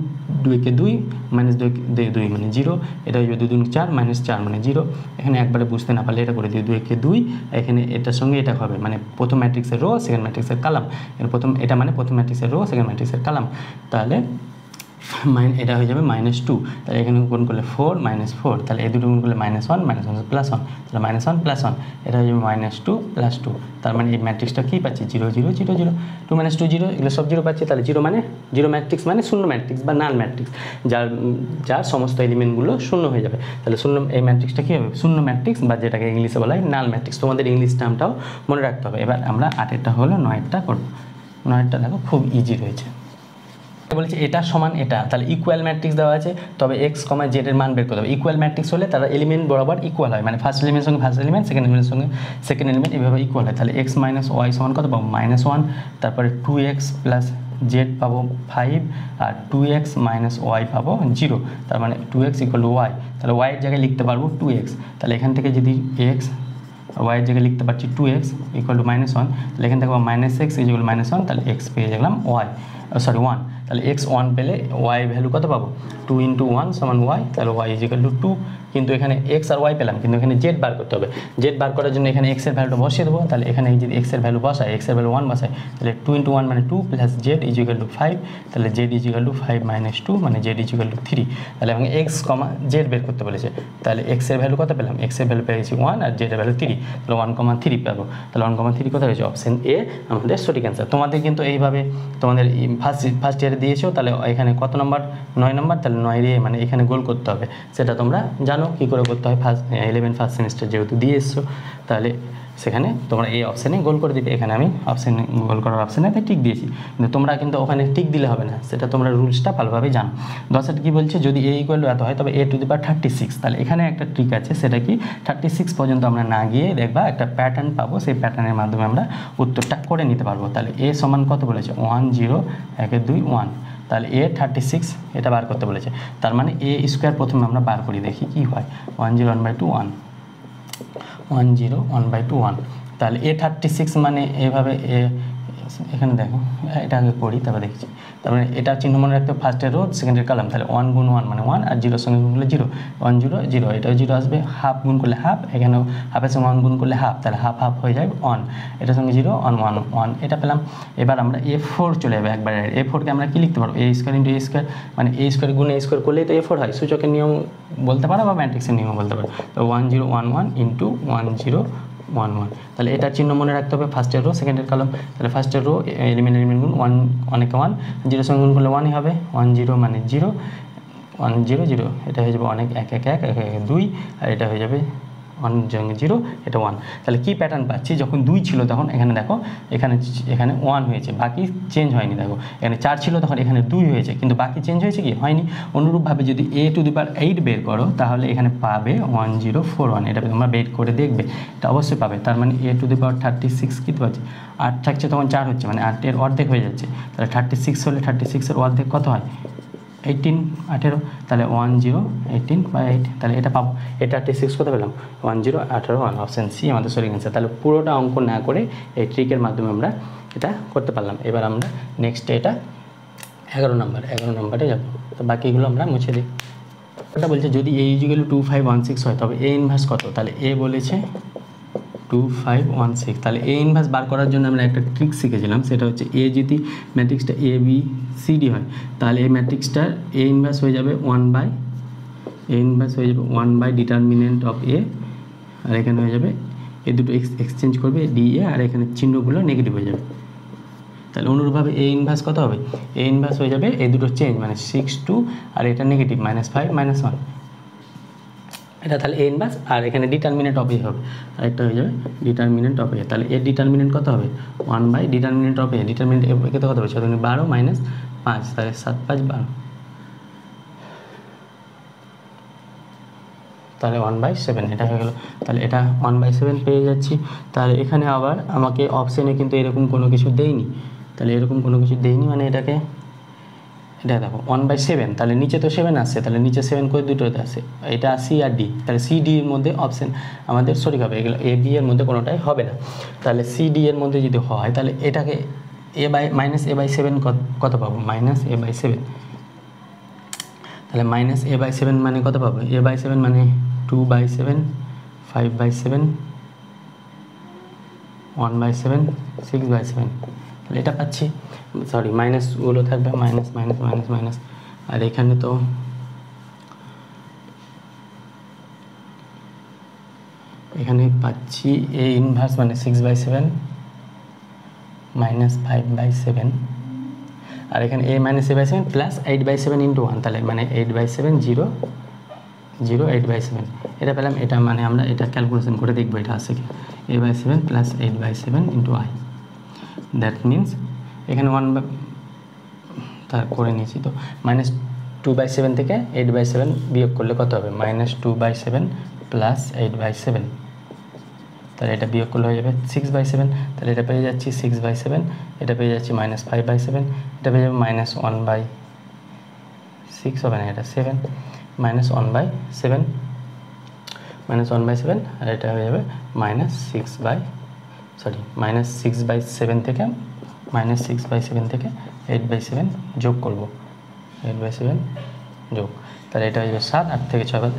2 কে 2 মাইনাস 2 2 মানে 0, এটা হয়ে যাবে 2 2 4 মাইনাস 4 মানে 0। এখানে একবারে বুঝতে না পারলে এটা করে দিই, 2 কে 2, এখানে এটার সঙ্গে এটা হবে, মানে প্রথম ম্যাট্রিক্সের রো সেকেন্ড ম্যাট্রিক্সের কলাম। এর প্রথম এটা মানে প্রথম ম্যাট্রিক্সের রো সেকেন্ড ম্যাট্রিক্সের কলাম। তাহলে এটা হয়ে যাবে -2, তাহলে এখানে গুণ করলে 4 -4, তাহলে এই দুটো গুণ করলে -1 -1 +1, তাহলে -1 +1, এটা হয়ে যাবে -2 +2। তার মানে এই ম্যাট্রিক্সটা কী পাচ্ছি? 0 0 0 0, 2 - 2 0, এগুলো সব 0 পাচ্ছি। তাহলে 0 মানে 0 ম্যাট্রিক্স মানে শূন্য ম্যাট্রিক্স বা নাল ম্যাট্রিক্স, যার সমস্ত এলিমেন্টগুলো শূন্য হয়ে যাবে। তাহলে শূন্য, এই ম্যাট্রিক্সটা কী হবে? শূন্য ম্যাট্রিক্স, বা যেটাকে ইংলিশে বলা হয় নাল ম্যাট্রিক্স। তোমাদের ইংলিশ টার্মটাও মনে রাখতে হবে। এবার আমরা 8-এরটা হলো 9-এরটা করবো। 9-এরটা দেখো খুব ইজি রয়েছে, বলেছে এটা সমান এটা, তাহলে ইকুয়াল ম্যাট্রিক্স দেওয়া আছে, তবে এক্স কমা জেড এর মান বের করতে হবে। ইকুয়াল ম্যাট্রিক্স হলে তারা এলিমেন্ট বরাবর ইকুয়াল হয়, মানে ফার্স্ট এলিমেন্টের সঙ্গে ফার্স্ট এলিমেন্ট, সেকেন্ড এলিমেন্টের সঙ্গে সেকেন্ড এলিমেন্ট এভাবে ইকুয়াল হয়। তাহলে এক্স মাইনাস ওয়াই সমান কত পাবো? -1, তারপরে 2x প্লাস জেড পাবো 5, আর 2x মাইনাস ওয়াই পাবো 0, তার মানে 2x ইকুয়াল টু ওয়াই। তাহলে ওয়াই এর জায়গায় লিখতে পারবো 2x, তাহলে এখান থেকে যদি x ওয়াইয়ের জায়গায় লিখতে পারছি 2x ইকুয়াল টু -1, তাহলে এখান থেকে -x ইকুয়াল -1, তাহলে x পেয়ে গেলাম 1। তাহলে x 1 পেলে y ভ্যালু কত পাবো? 2 × 1 = y, তাহলে y = 2। কিন্তু এখানে x আর y পেলাম, কিন্তু এখানে z বার করতে হবে। z বার করার জন্য এখানে x এর ভ্যালুটা বসিয়ে দেবো। তাহলে এখানে যদি x এর ভ্যালু বসায়, x এর ভ্যালু 1 বসায়, তাহলে 2 × 1 মানে 2 প্লাস z = 5, তাহলে z = 5 - 2 মানে z = 3। তাহলে আমাকে x, z বের করতে বলেছে। তাহলে x এর ভ্যালু কত পেলাম? x এর ভ্যালু পেয়েছি 1 আর z এর ভ্যালু 3, তাহলে 1, 3 পাবো। তাহলে 1, 3 কোথায় রয়েছে? অপশন এ আমাদের সঠিক অ্যান্সার। তোমাদের কিন্তু এইভাবে তোমাদের ফার্স্ট ইয়ারে দিয়েছো, তাহলে এখানে কত নম্বর? 9 নম্বর। তাহলে 9 দিয়ে মানে এখানে গোল করতে হবে, সেটা তোমরা জানো কী করে করতে হয়। 11 ফার্স্ট সেমিস্টার যেহেতু দিয়ে এসছো, তাহলে সেখানে তোমরা এই অপশানে গোল করে দিবে। এখানে আমি অপশানে গোল করার অপশানে টিক দিয়েছি, কিন্তু তোমরা কিন্তু ওখানে টিক দিলে হবে না, সেটা তোমরা রুলসটা ভালোভাবে জানো। 10 কী বলছে? যদি a = এত হয় তবে a⁻36। তাহলে এখানে একটা ট্রিক আছে, সেটা কি 36 পর্যন্ত আমরা না গিয়ে দেখবা একটা প্যাটার্ন পাবো, সেই প্যাটার্নের মাধ্যমে আমরা উত্তরটা করে নিতে পারবো। তাহলে a সমান কত বলেছে? 1 0 1 2 1, তাহলে a36 এটা বার করতে বলেছে। তার মানে a² প্রথমে আমরা বার করি, দেখি কি হয়। 1 0 1/2 1, 1 0 1/2 1, তাহলে a36 মানে এভাবে এখানে দেখো, এটা আগে করি তারপর দেখছি। তার মানে এটা চিহ্ন মনে রাখতে হবে, ফার্স্টের রো সেকেন্ডের কলাম। তাহলে 1 × 1 মানে 1, আর 0 সঙ্গে গুণ করলে 0, 1 0 0, এটাও 0 আসবে। হাফ গুণ করলে হাফ, এখানেও হাফের সঙ্গে 1 গুণ করলে হাফ, তাহলে হাফ হাফ হয়ে যায় 1, এটার সঙ্গে 0 1 1 1, এটা পেলাম। এবার আমরা a4 চলে যাবে একবারে। a4কে আমরা কি লিখতে পারবো? a² × a², মানে a² গুণ a² করলেই তো a4 হয়। সূচকের নিয়ম বলতে পারো বা ম্যাট্রিক্সের নিয়ম বলতে পারো। তো 1 0 1 1 × 1 0 1 1, তাহলে এটার চিহ্ন মনে রাখতে হবে, ফার্স্টের রো সেকেন্ডের কলাম। তাহলে ফার্স্টের রো এলিমেন্ট গুণ 1 অনেকে 1, 0 সঙ্গে গুণ করলে 1ই হবে। 1 0 মানে 0 1 0 0, এটা হয়ে যাবে অনেক 1 1 1 1 1 2, আর এটা হয়ে যাবে 1 0 এটা 1। তাহলে কি প্যাটার্ন পাচ্ছি, যখন 2 ছিল তখন এখানে দেখো এখানে 1 হয়েছে, বাকি চেঞ্জ হয়নি। দেখো এখানে 4 ছিল তখন এখানে 2 হয়েছে, কিন্তু বাকি চেঞ্জ হয়েছে কি হয়নি। অনুরূপভাবে যদি a⁸8 বের করো তাহলে এখানে পাবে 1041। এটা তোমরা বের করে দেখবে, এটা অবশ্যই পাবে। তার মানে a⁻36 কি পাচ্ছি, 8 থাকছে তখন 4 হচ্ছে, মানে 8-এর অর্ধেক হয়ে যাচ্ছে। তাহলে 36 হলে 36-এর অর্ধেক কত হয়, 18 তাহলে 1018/8, তাহলে এটা পাবো। এটা 36 কত পেলাম, 1018 অপশান সি আমাদের সঠিক অ্যান্সার। তাহলে পুরোটা অঙ্ক না করে এই ট্রিকের মাধ্যমে আমরা এটা করতে পারলাম। এবার আমরা নেক্সট এটা 11 নম্বরে যাব। তো বাকিগুলো আমরা মুছে দিই। এটা বলছে যদি a = 2516 হয় তবে a ইনভার্স কত। তাহলে a বলেছে 2516, তাহলে a ইনভার্স বার করার জন্য আমরা একটা ট্রিক শিখেছিলাম, সেটা হচ্ছে a যদি ম্যাট্রিক্সটা ABCD হয় তাহলে এই ম্যাট্রিক্সটার a ইনভার্স হয়ে যাবে 1 ডিটারমিনেন্ট অফ a, আর এখানে হয়ে যাবে এই দুটো এক্সচেঞ্জ করবে DA, আর এখানে চিহ্নগুলো নেগেটিভ হয়ে যাবে। তাহলে অনুরূপভাবে a ইনভার্স কত হবে, a ইনভার্স হয়ে যাবে এই দুটো চেঞ্জ, মানে 6 2, আর এটা নেগেটিভ -5 -1, এটা তাহলে a ইনভার্স। আর এখানে ডিটারমিনেন্ট অফ a হবে, আর একটা হয়ে যাবে ডিটারমিনেন্ট অফ a। তাহলে এর ডিটারমিনেন্ট কত হবে, 1/ডিটারমিনেন্ট অফ a। ডিটারমিনেন্ট কত হবে, 12 - 5, তাহলে 7 5 12, তাহলে 1/7 এটা হয়ে গেল। তাহলে এটা 1/7 পেয়ে যাচ্ছি। তাহলে এখানে আবার আমাকে অপশানে কিন্তু এরকম কোনো কিছু দেয়নি, তাহলে এরকম কোনো কিছু দেয়নি, মানে এটা দেখো 1/7, তাহলে নিচে তো 7 আসছে, তাহলে নিচে 7 করে দুটোতে আসে, এটা C আর D, তাহলে C D এর মধ্যে অপশান আমাদের সঠিক হবে। এগুলো A B এর মধ্যে কোনোটাই হবে না। তাহলে C D এর মধ্যে যদি হয় তাহলে এটাকে -a/7 কত পাবো, -a/7। তাহলে -a/7 মানে কত পাবো, a/7 মানে 2/7, 5/7, 1/7, 6/7, তাহলে এটা পাচ্ছি। সরি, মাইনাসগুলো থাকবে, মাইনাস মাইনাস মাইনাস মাইনাস, আর এখানে তো এখানে পাচ্ছি a ইনভার্স মানে 6/7 -5/7, আর এখানে a - a/7 প্লাস 8/7 × 1, তাহলে মানে 8/7 0 0 8/7 এটা পেলাম। এটা মানে আমরা এটা ক্যালকুলেশন করে দেখবো এটা আসে কি, a/7 plus 8/7 × I, that means এখানে 1 তার করে নিয়েছি তো, -2/7 থেকে 8/7 বিয়োগ করলে কত হবে, -2/7 প্লাস 8/7, তাহলে এটা বিয়োগ করলে হয়ে যাবে 6/7, তাহলে এটা পেয়ে যাচ্ছি 6/7, এটা পেয়ে যাচ্ছি -5/7, এটা পেয়ে যাবে -1/6 হবে না, এটা 7 -1/7 আর এটা হয়ে যাবে -6/7 থেকে 8/7 যোগ করব, 8/7 যোগ, তাহলে এটা হয়ে যাবে 7, 8 থেকে 6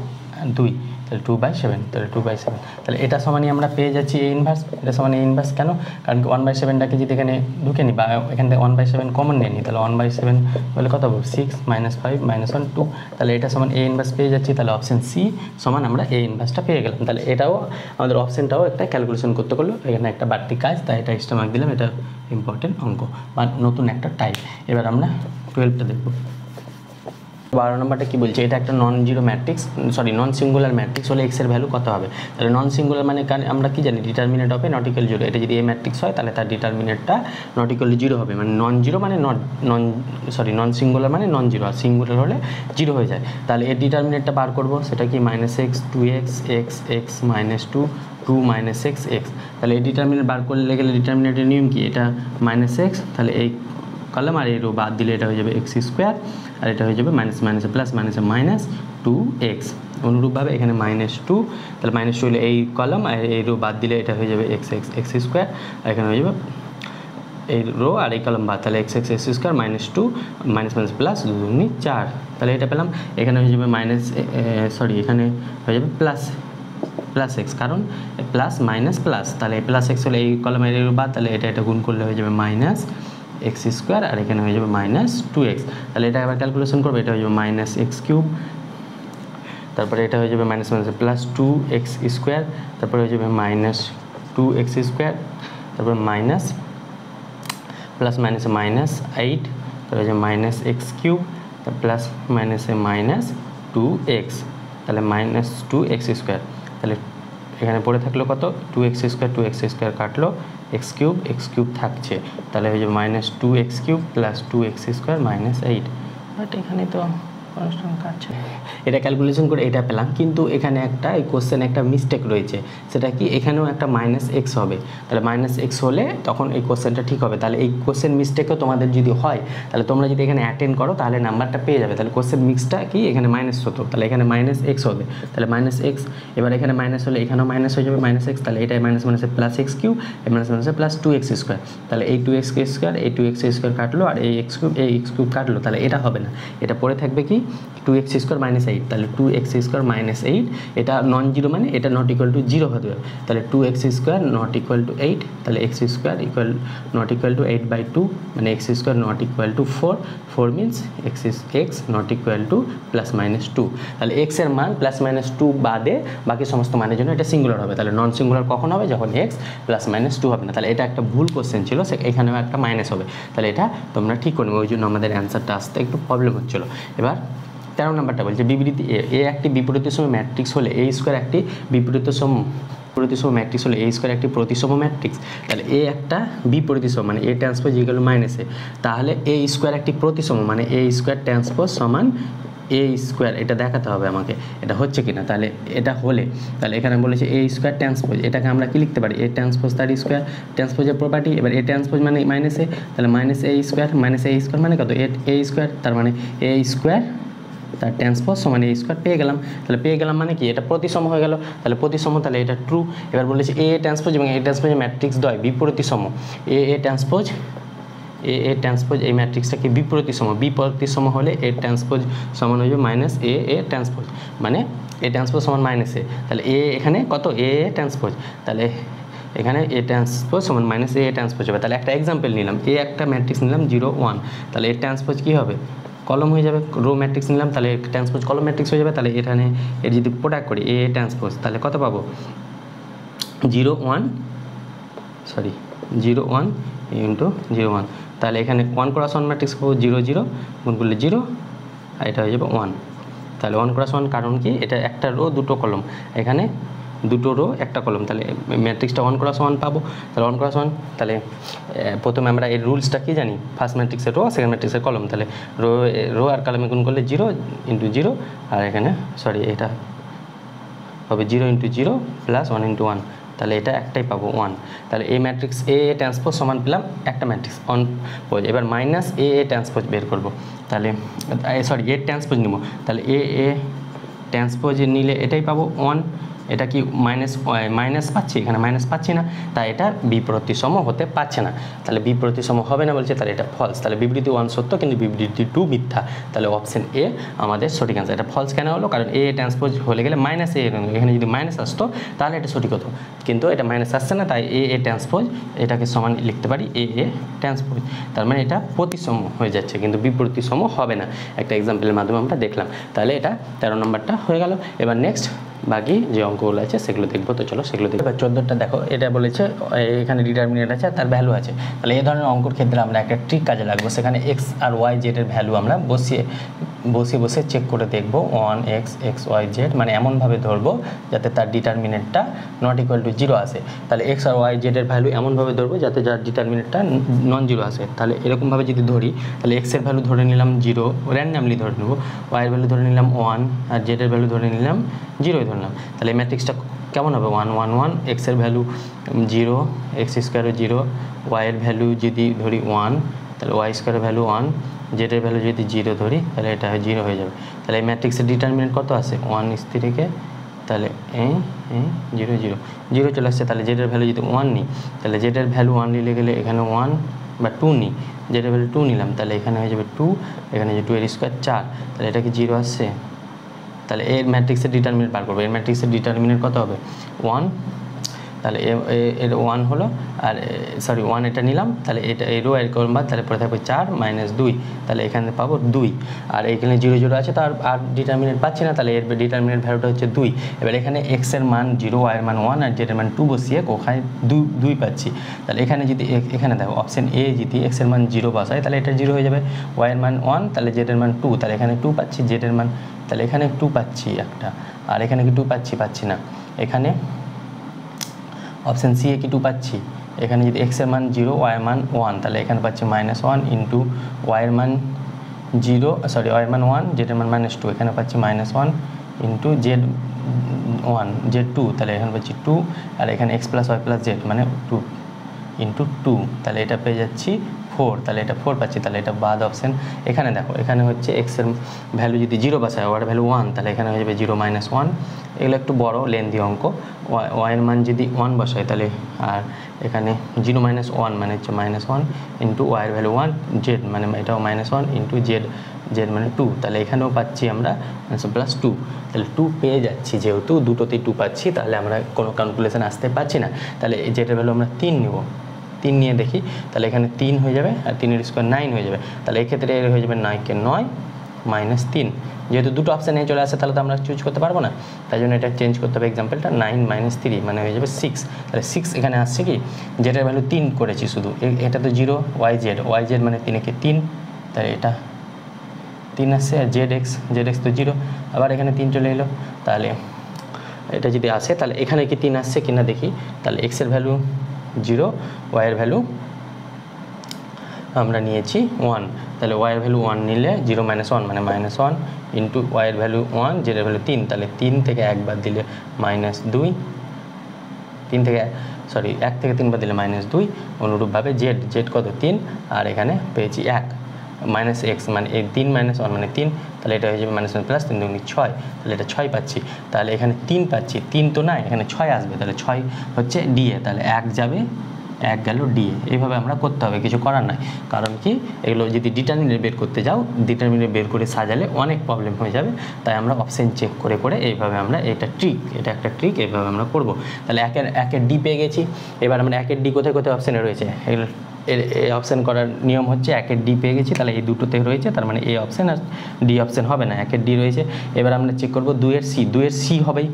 2, তাহলে 2/7, তাহলে 2/7, তাহলে এটা সমানই আমরা পেয়ে যাচ্ছি a ইনভার্স। এটা সমান a ইনভার্স কেন, কারণ কি 1/7টাকে যদি এখানে ঢুকে নিই বা এখান থেকে 1/7 কমন নিয়ে নিই, তাহলে 1/7 হলে কত হবে, 6 - 5 - 1 2, তাহলে এটা সমান a ইনভার্স পেয়ে যাচ্ছি। তাহলে অপশান সি সমান আমরা a ইনভার্সটা পেয়ে গেলাম। তাহলে এটাও আমাদের অপশানটাও একটা ক্যালকুলেশন করতে করলো, এখানে একটা বাড়তি কাজ, তাই এটা এক্সট্রা মার্ক দিলাম। এটা ইম্পর্টেন্ট অঙ্ক বা নতুন একটা টাইপ। এবার আমরা 12টা দেখব। 12 নম্বরটা কি বলছে, এটা একটা নন সিঙ্গুলার ম্যাট্রিক্স হলে x এর ভ্যালু কত হবে। তাহলে নন সিঙ্গুলার মানে আমরা কি জানি, ডিটারমিনেন্ট হবে নট ইকুয়াল 0। এটা যদি a ম্যাট্রিক্স হয় তাহলে তার ডিটারমিনেন্টটা নট ইকুয়াল 0 হবে, মানে নন সিঙ্গুলার মানে নন জিরো, আর সিঙ্গুলার হলে 0 হয়ে যায়। তাহলে এর ডিটারমিনেন্টটা বার করব, সেটা কি -x 2x x x -2 2 - x x। তাহলে এই ডিটারমিনেন্ট বার করলে গেলে ডিটারমিনেন্টের নিয়ম কি, এটা -x, তাহলে এই কলাম আর এই রো বাদ দিলে এটা হয়ে যাবে x², আর এটা হয়ে যাবে মাইনাস মাইনাসে প্লাস মাইনাসে -2x। অনুরূপভাবে এখানে -2, তাহলে -2 হলে এই কলাম আর এই রো বাদ দিলে এটা হয়ে যাবে x² আর এখানে হয়ে যাবে এই রো আর এই কলাম বাদ, তাহলে x² -2 মাইনাস মাইনাস প্লাস 2 × 4, তাহলে এটা পেলাম। এখানে হয়ে যাবে এখানে হয়ে যাবে প্লাস x, কারণ প্লাস মাইনাস প্লাস, তাহলে প্লাস x হলে এই কলাম আর এই রো বাদ, তাহলে এটা গুণ করলে হয়ে যাবে -x², আর এখানে হয়ে যাবে -2x। তাহলে এটা আবার ক্যালকুলেশন করবে, এটা হয়ে যাবে -x³, তারপরে এটা হয়ে যাবে মাইনাস মাইনাস প্লাস 2x², তারপরে হয়ে যাবে -2x², তারপর মাইনাস প্লাস মাইনাসে -8, তারপরে হয়ে যাবে -x³, প্লাস মাইনাসে -2x, তাহলে -2x², তাহলে এখানে পড়ে থাকলো কত 2x² কাটলো x কিউব থাকছে, তাহলে হয়ে যাবে -2x³ + 2x² - 8। বাট এখানে তো কনস্ট্যান্ট কাটছে, এটা ক্যালকুলেশন করে এটা পেলাম, কিন্তু এখানে একটা এই কোশ্চেনে একটা মিস্টেক রয়েছে, সেটা কি এখানেও একটা -x হবে, তাহলে -x হলে তখন এই কোশ্চেনটা ঠিক হবে। তাহলে এই কোশ্চেন মিস্টেকও তোমাদের যদি হয়, তাহলে তোমরা যদি এখানে অ্যাটেন্ড করো তাহলে নাম্বারটা পেয়ে যাবে। তাহলে কোশ্চেন মিক্সটা কি এখানে মাইনাস হতো, তাহলে এখানে -x হবে, তাহলে -x, এবার এখানে মাইনাস হলে এখানেও মাইনাস হয়ে যাবে -x, তাহলে এটাই মাইনাস +x³ এই মাইনাস +2x², তাহলে এই 2x² এই 2x² কাটলো, আর এই x³ কাটলো, তাহলে এটা হবে না, এটা পড়ে থাকবে কি 2x² - 8, তাহলে 2x² - 8 এটা নন জিরো, মানে এটা নট ইকুয়াল টু 0 হতে হবে, তাহলে 2x² নট ইকুয়াল টু 8, তাহলে x² নট ইকুয়াল টু 8/2, মানে x² not equal to 4 means x not equal to +-2, তাহলে x এর মান +-2 বাদে বাকি সমস্ত মানের জন্য এটা সিঙ্গুলার হবে। তাহলে নন সিঙ্গুলার কখন হবে, যখন x +-2 হবে না। তাহলে এটা একটা ভুল কোশ্চেন ছিল, এখানেও একটা মাইনাস হবে, তাহলে এটা তোমরা ঠিক করে নেবে, ওই জন্য আমাদের অ্যান্সারটা আসতে একটু প্রবলেম হচ্ছিলো। এবার 13 নম্বরটা বলছে বিবৃতি এ একটি বিপরীতসম ম্যাট্রিক্স হলে A² একটি বিপরীতসম ম্যাট্রিক্স হলে A² একটি প্রতিসম ম্যাট্রিক্স, তাহলে এ একটা বিপরীতসম মানে A ট্রান্সপোজ = -A, তাহলে A² একটি প্রতিসম মানে A² ট্রান্সপোজ সমান A², এটা দেখাতে হবে আমাকে এটা হচ্ছে কিনা। তাহলে এটা হলে তাহলে এখানে বলেছে A² ট্রান্সপোজ, এটাকে আমরা কি লিখতে পারি, A ট্রান্সপোজ তার স্কোয়ার, ট্রান্সপোজের প্রপার্টি। এবার A ট্রান্সপোজ মানে -A, তাহলে -A², মানে কত A², তার মানে A² তার ট্রান্সপোজ সমান A² পেয়ে গেলাম। তাহলে পেয়ে গেলাম মানে কি এটা প্রতিসম হয়ে গেল, তাহলে প্রতিসম, তাহলে এটা ট্রু। এবার বলেছে A ট্রান্সপোজ এবং A ট্রান্সপোজের ম্যাট্রিক্স দ্বয় বিপরীতসম, A ট্রান্সপোজ এই ম্যাট্রিক্সটাকে বিপরীতসম হলে A ট্রান্সপোজ সমান হয়ে যাবে -A ট্রান্সপোজ, মানে A ট্রান্সপোজ সমান -A, তাহলে A এখানে কত A ট্রান্সপোজ, তাহলে এখানে A ট্রান্সপোজ সমান -A ট্রান্সপোজ হবে। তাহলে একটা এক্সাম্পল নিলাম, A একটা ম্যাট্রিক্স নিলাম 0 1, তাহলে A ট্রান্সপোজ কী হবে, কলম হয়ে যাবে। রো ম্যাট্রিক্স নিলাম, তাহলে ট্রান্সপোজ কলম ম্যাট্রিক্স হয়ে যাবে। তাহলে এখানে এর যদি প্রোডাক্ট করি A ট্রান্সপোজ, তাহলে কত পাবো 0 1 ইন্টু 0 1, তাহলে এখানে 1 × 1 ম্যাট্রিক্স পাবো 0 0 গুণ করলে 0, আর এটা হয়ে যাবে 1, তাহলে 1 × 1 কারণ কি এটা একটা রো দুটো কলম, এখানে দুটো রো একটা কলম, তাহলে ম্যাট্রিক্সটা 1 × 1 পাবো। তাহলে 1 × 1, তাহলে প্রথমে আমরা এই রুলসটা কি জানি, ফার্স্ট ম্যাট্রিক্সের রো, সেকেন্ড ম্যাট্রিক্সের কলম, তাহলে রো আর কলমে গুণ করলে 0 × 0, আর এখানে এটা হবে 0 × 0 + 1 × 1, তাহলে এটা একটাই পাবো 1। তাহলে এই ম্যাট্রিক্স A ট্রান্সপোজ সমান পেলাম একটা ম্যাট্রিক্স অন পোজ। এবার -A ট্রান্সপোজ বের করব, তাহলে A ট্রান্সপোজ নিব, তাহলে A ট্রান্সপোজ নিলে এটাই পাবো 1, এটা কি মাইনাস পাচ্ছি, এখানে মাইনাস পাচ্ছি না, তাই এটা বিপ্রতিসম হতে পারছে না। তাহলে বিপ্রতিসম হবে না বলছে, তাহলে এটা ফলস। তাহলে বিবৃতি 1 সত্য কিন্তু বিবৃতি 2 মিথ্যা, তাহলে অপশন A আমাদের সঠিক অ্যান্সার। এটা ফলস কেন হলো, কারণ A ট্রান্সপোজ হলে গেলে -A, এখানে যদি মাইনাস আসতো তাহলে এটা সঠিক হতো, কিন্তু এটা মাইনাস আসছে না, তাই A ট্রান্সপোজ এটাকে সমান লিখতে পারি A ট্রান্সপোজ, তার মানে এটা প্রতিসম হয়ে যাচ্ছে কিন্তু বিপ্রতিসম হবে না। একটা এক্সাম্পলের মাধ্যমে আমরা দেখলাম, তাহলে এটা 13 নম্বরটা হয়ে গেল। এবার নেক্সট বাকি যে অঙ্কগুলো আছে সেগুলো দেখবো, তো চলো সেগুলো দেখবো। এবার 14টা দেখো, এটা বলেছে এখানে ডিটারমিনেন্ট আছে তার ভ্যালু আছে, তাহলে এই ধরনের অঙ্কর ক্ষেত্রে আমরা একটা ট্রিক কাজে লাগবো, সেখানে x আর y z এর ভ্যালু আমরা বসে চেক করে দেখবো 1x x y z, মানে এমনভাবে ধরবো যাতে তার ডিটারমিনেন্টটা নট ইকুয়াল টু 0 আসে। তাহলে x আর y z এর ভ্যালু এমনভাবে ধরবো যাতে যার ডিটারমিনেন্টটা নন 0 আসে। তাহলে এরকমভাবে যদি ধরি, তাহলে x এর ভ্যালু ধরে নিলাম 0, র্যান্ডামলি ধরে নেবো, y এর ভ্যালু ধরে নিলাম 1, আর z এর ভ্যালু ধরে নিলাম 0 ধরলাম। তাহলে এই ম্যাট্রিক্সটা কেমন হবে 1 1 1, x এর ভ্যালু 0, x² 0, y এর ভ্যালু যদি ধরি 1, তাহলে y² ভ্যালু 1, z এর ভ্যালু যদি 0 ধরি, তাহলে এটা 0 হয়ে যাবে। তাহলে এই ম্যাট্রিক্সের ডিটারমিনেন্ট কত আসে 1 স্থিতিকে, তাহলে 0 0 0 চলে আসছে। তাহলে z এর ভ্যালু যদি 1 নিই, তাহলে z এর ভ্যালু 1 নিলে গেলে এখানে 1 বা 2 নিই, z এর ভ্যালু 2 নিলাম, তাহলে এখানে হয়ে যাবে 2, এখানে যে 2 এর স্কোয়ার 4, তাহলে এটা কি 0 আসছে। তাহলে এর ম্যাট্রিক্সের ডিটারমিনেন্ট বার করবো, এর ম্যাট্রিক্সের ডিটারমিনেন্ট কত হবে 1, তাহলে এর 1 হলো, আর 1 এটা নিলাম, তাহলে এটা এই রো এর কলম বাদ, তাহলে পরে থাকবে 4 - 2, তাহলে এখানে পাবো 2, আর এখানে 0 0 আছে, তো আর ডিটারমিনেন্ট পাচ্ছি না, তাহলে এর ডিটারমিনেন্ট ভ্যালুটা হচ্ছে 2। এবার এখানে x এর মান 0, y এর মান 1, আর z এর মান 2 বসিয়ে ওখানে 2 পাচ্ছি। তাহলে এখানে যদি এখানে দেখো অপশন A যদি x এর মান 0 বসায়, তাহলে এটা 0 হয়ে যাবে, y এর মান 1, তাহলে z এর মান 2, তাহলে এখানে 2 পাচ্ছি, z এর মান, তাহলে এখানে 2 পাচ্ছি একটা, আর এখানে কি 2 পাচ্ছি না, এখানে অপশান সি এ কি 2 পাচ্ছি, এখানে যদি এক্সের মান 0 ওয়াইয়ের মান 1, তাহলে এখানে পাচ্ছি -1 ইন্টু ওয়াইয়ের মান 0 সরি ওয়াইয়ের মান 1 জেডের মান -2, এখানে পাচ্ছি -1 ইন্টু জেড 1 জেড 2, তাহলে এখানে পাচ্ছি 2, আর এখানে x plus y plus z মানে 2 ইন্টু 2, তাহলে এটা পেয়ে যাচ্ছি 4, তাহলে এটা 4 পাচ্ছি, তাহলে এটা বাদ অপশান। এখানে দেখো এখানে হচ্ছে এক্সের ভ্যালু যদি 0 বসায় ওয়ার ভ্যালু 1, তাহলে এখানে হয়ে যাবে 0 - 1, এগুলো একটু বড় লেন্দি অঙ্ক। ওয়াইয়ের মান যদি 1 বসায় তাহলে আর এখানে 0 - 1 মানে হচ্ছে -1 ইন্টু ওয়াইয়ের ভ্যালু 1 জেড মানে এটাও -1 ইন্টু জেড মানে 2, তাহলে এখানেও পাচ্ছি আমরা প্লাস 2, তাহলে 2 পেয়ে যাচ্ছি, যেহেতু দুটোতেই 2 পাচ্ছি তাহলে আমরা কোনো ক্যালকুলেশন আসতে পারছি না, তাহলে জেডের ভ্যালু আমরা 3 নেব, 3 নিয়ে দেখি, তাহলে এখানে 3 হয়ে যাবে আর 3 স্কোয়ার 9 হয়ে যাবে, তাহলে এক্ষেত্রে এর হয়ে যাবে 9 - 9 -3, যেহেতু দুটো অপশান নিয়ে চলে আসে তাহলে তো আমরা চুজ করতে পারবো না, তাই জন্য এটা চেঞ্জ করতে হবে এক্সাম্পলটা, 9 - 3 মানে হয়ে যাবে 6, তাহলে 6 এখানে আসছে কি জেডের ভ্যালু 3 করেছি শুধু, এটা তো 0 ওয়াই জেড মানে 3 কে 3, তাহলে এটা 3 আসছে, আর জেড এক্স তো 0, আবার এখানে 3 চলে এলো, তাহলে এটা যদি আসে তাহলে এখানে কি 3 আসছে কিনা দেখি, তাহলে এক্সের ভ্যালু 0 ওয়াইয়ের ভ্যালু আমরা নিয়েছি 1, তাহলে ওয়াইয়ের ভ্যালু 1 নিলে 0 - 1 মানে -1 ইন্টু ওয়াইয়ের ভ্যালু 1 জেডের ভ্যালু 3, তাহলে 3 থেকে 1 বাদ দিলে -2, 1 থেকে 3 বাদ দিলে -2, অনুরূপভাবে জেড কত 3, আর এখানে পেয়েছি 1 -x মানে 3 - 1 মানে 3, তাহলে এটা হয়ে যাবে -1 প্লাস 3 2 6, তাহলে এটা 6 পাচ্ছি, তাহলে এখানে 3 পাচ্ছি, 3 তো নাই এখানে 6 আসবে, তাহলে 6 হচ্ছে ডিএ, তাহলে 1 যাবে 1 গেল ডিএ, এইভাবে আমরা করতে হবে, কিছু করার নাই, কারণ কি এগুলো যদি ডিটারমিনেন্ট বের করতে যাও ডিটারমিনেন্ট বের করে সাজালে অনেক প্রবলেম হয়ে যাবে, তাই আমরা অপশান চেক করে করে এইভাবে আমরা এটা একটা ট্রিক এইভাবে আমরা করব, তাহলে একের ডি পেয়ে গেছি, এবার আমরা একের ডি কোথায় কোথায় অপশানে রয়েছে এগুলো এই অপশান করার নিয়ম হচ্ছে একের ডি পেয়ে গেছি, তাহলে এই দুটোতে রয়েছে, তার মানে এ অপশান আর ডি অপশান হবে না, একের ডি রয়েছে, এবার আমরা চেক করব 2-এর সি হবেই,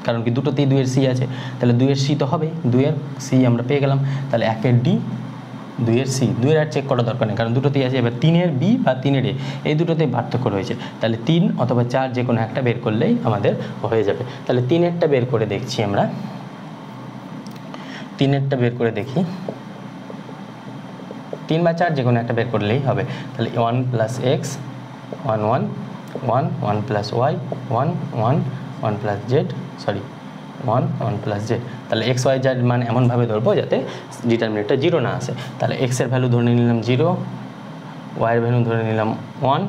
কারণ কি দুটোতেই 2-এর সি আছে, তাহলে 2-এর সি তো হবেই, 2-এর সি আমরা পেয়ে গেলাম, তাহলে একের ডি 2-এর সি, 2-এর আর চেক করার দরকার নেই কারণ দুটোতেই আছে, এবার 3-এর বি বা 3-এর এ এই দুটোতেই পার্থক্য রয়েছে, তাহলে 3 অথবা 4 যে কোনো একটা বের করলেই আমাদের হয়ে যাবে, তাহলে 3-এরটা বের করে দেখছি আমরা, 3-এরটা বের করে দেখি, 3 বা 4 যে কোনো একটা বের করলেই হবে, তাহলে 1 + x 1 1 1 1 + y 1 1 1 + z 1 1 + z, তাহলে x y z মানে এমনভাবে ধরবো যাতে ডিটারমিনেন্টটা 0 না আসে, তাহলে x এর ভ্যালু ধরে নিলাম 0, y এর ভ্যালু ধরে নিলাম 1,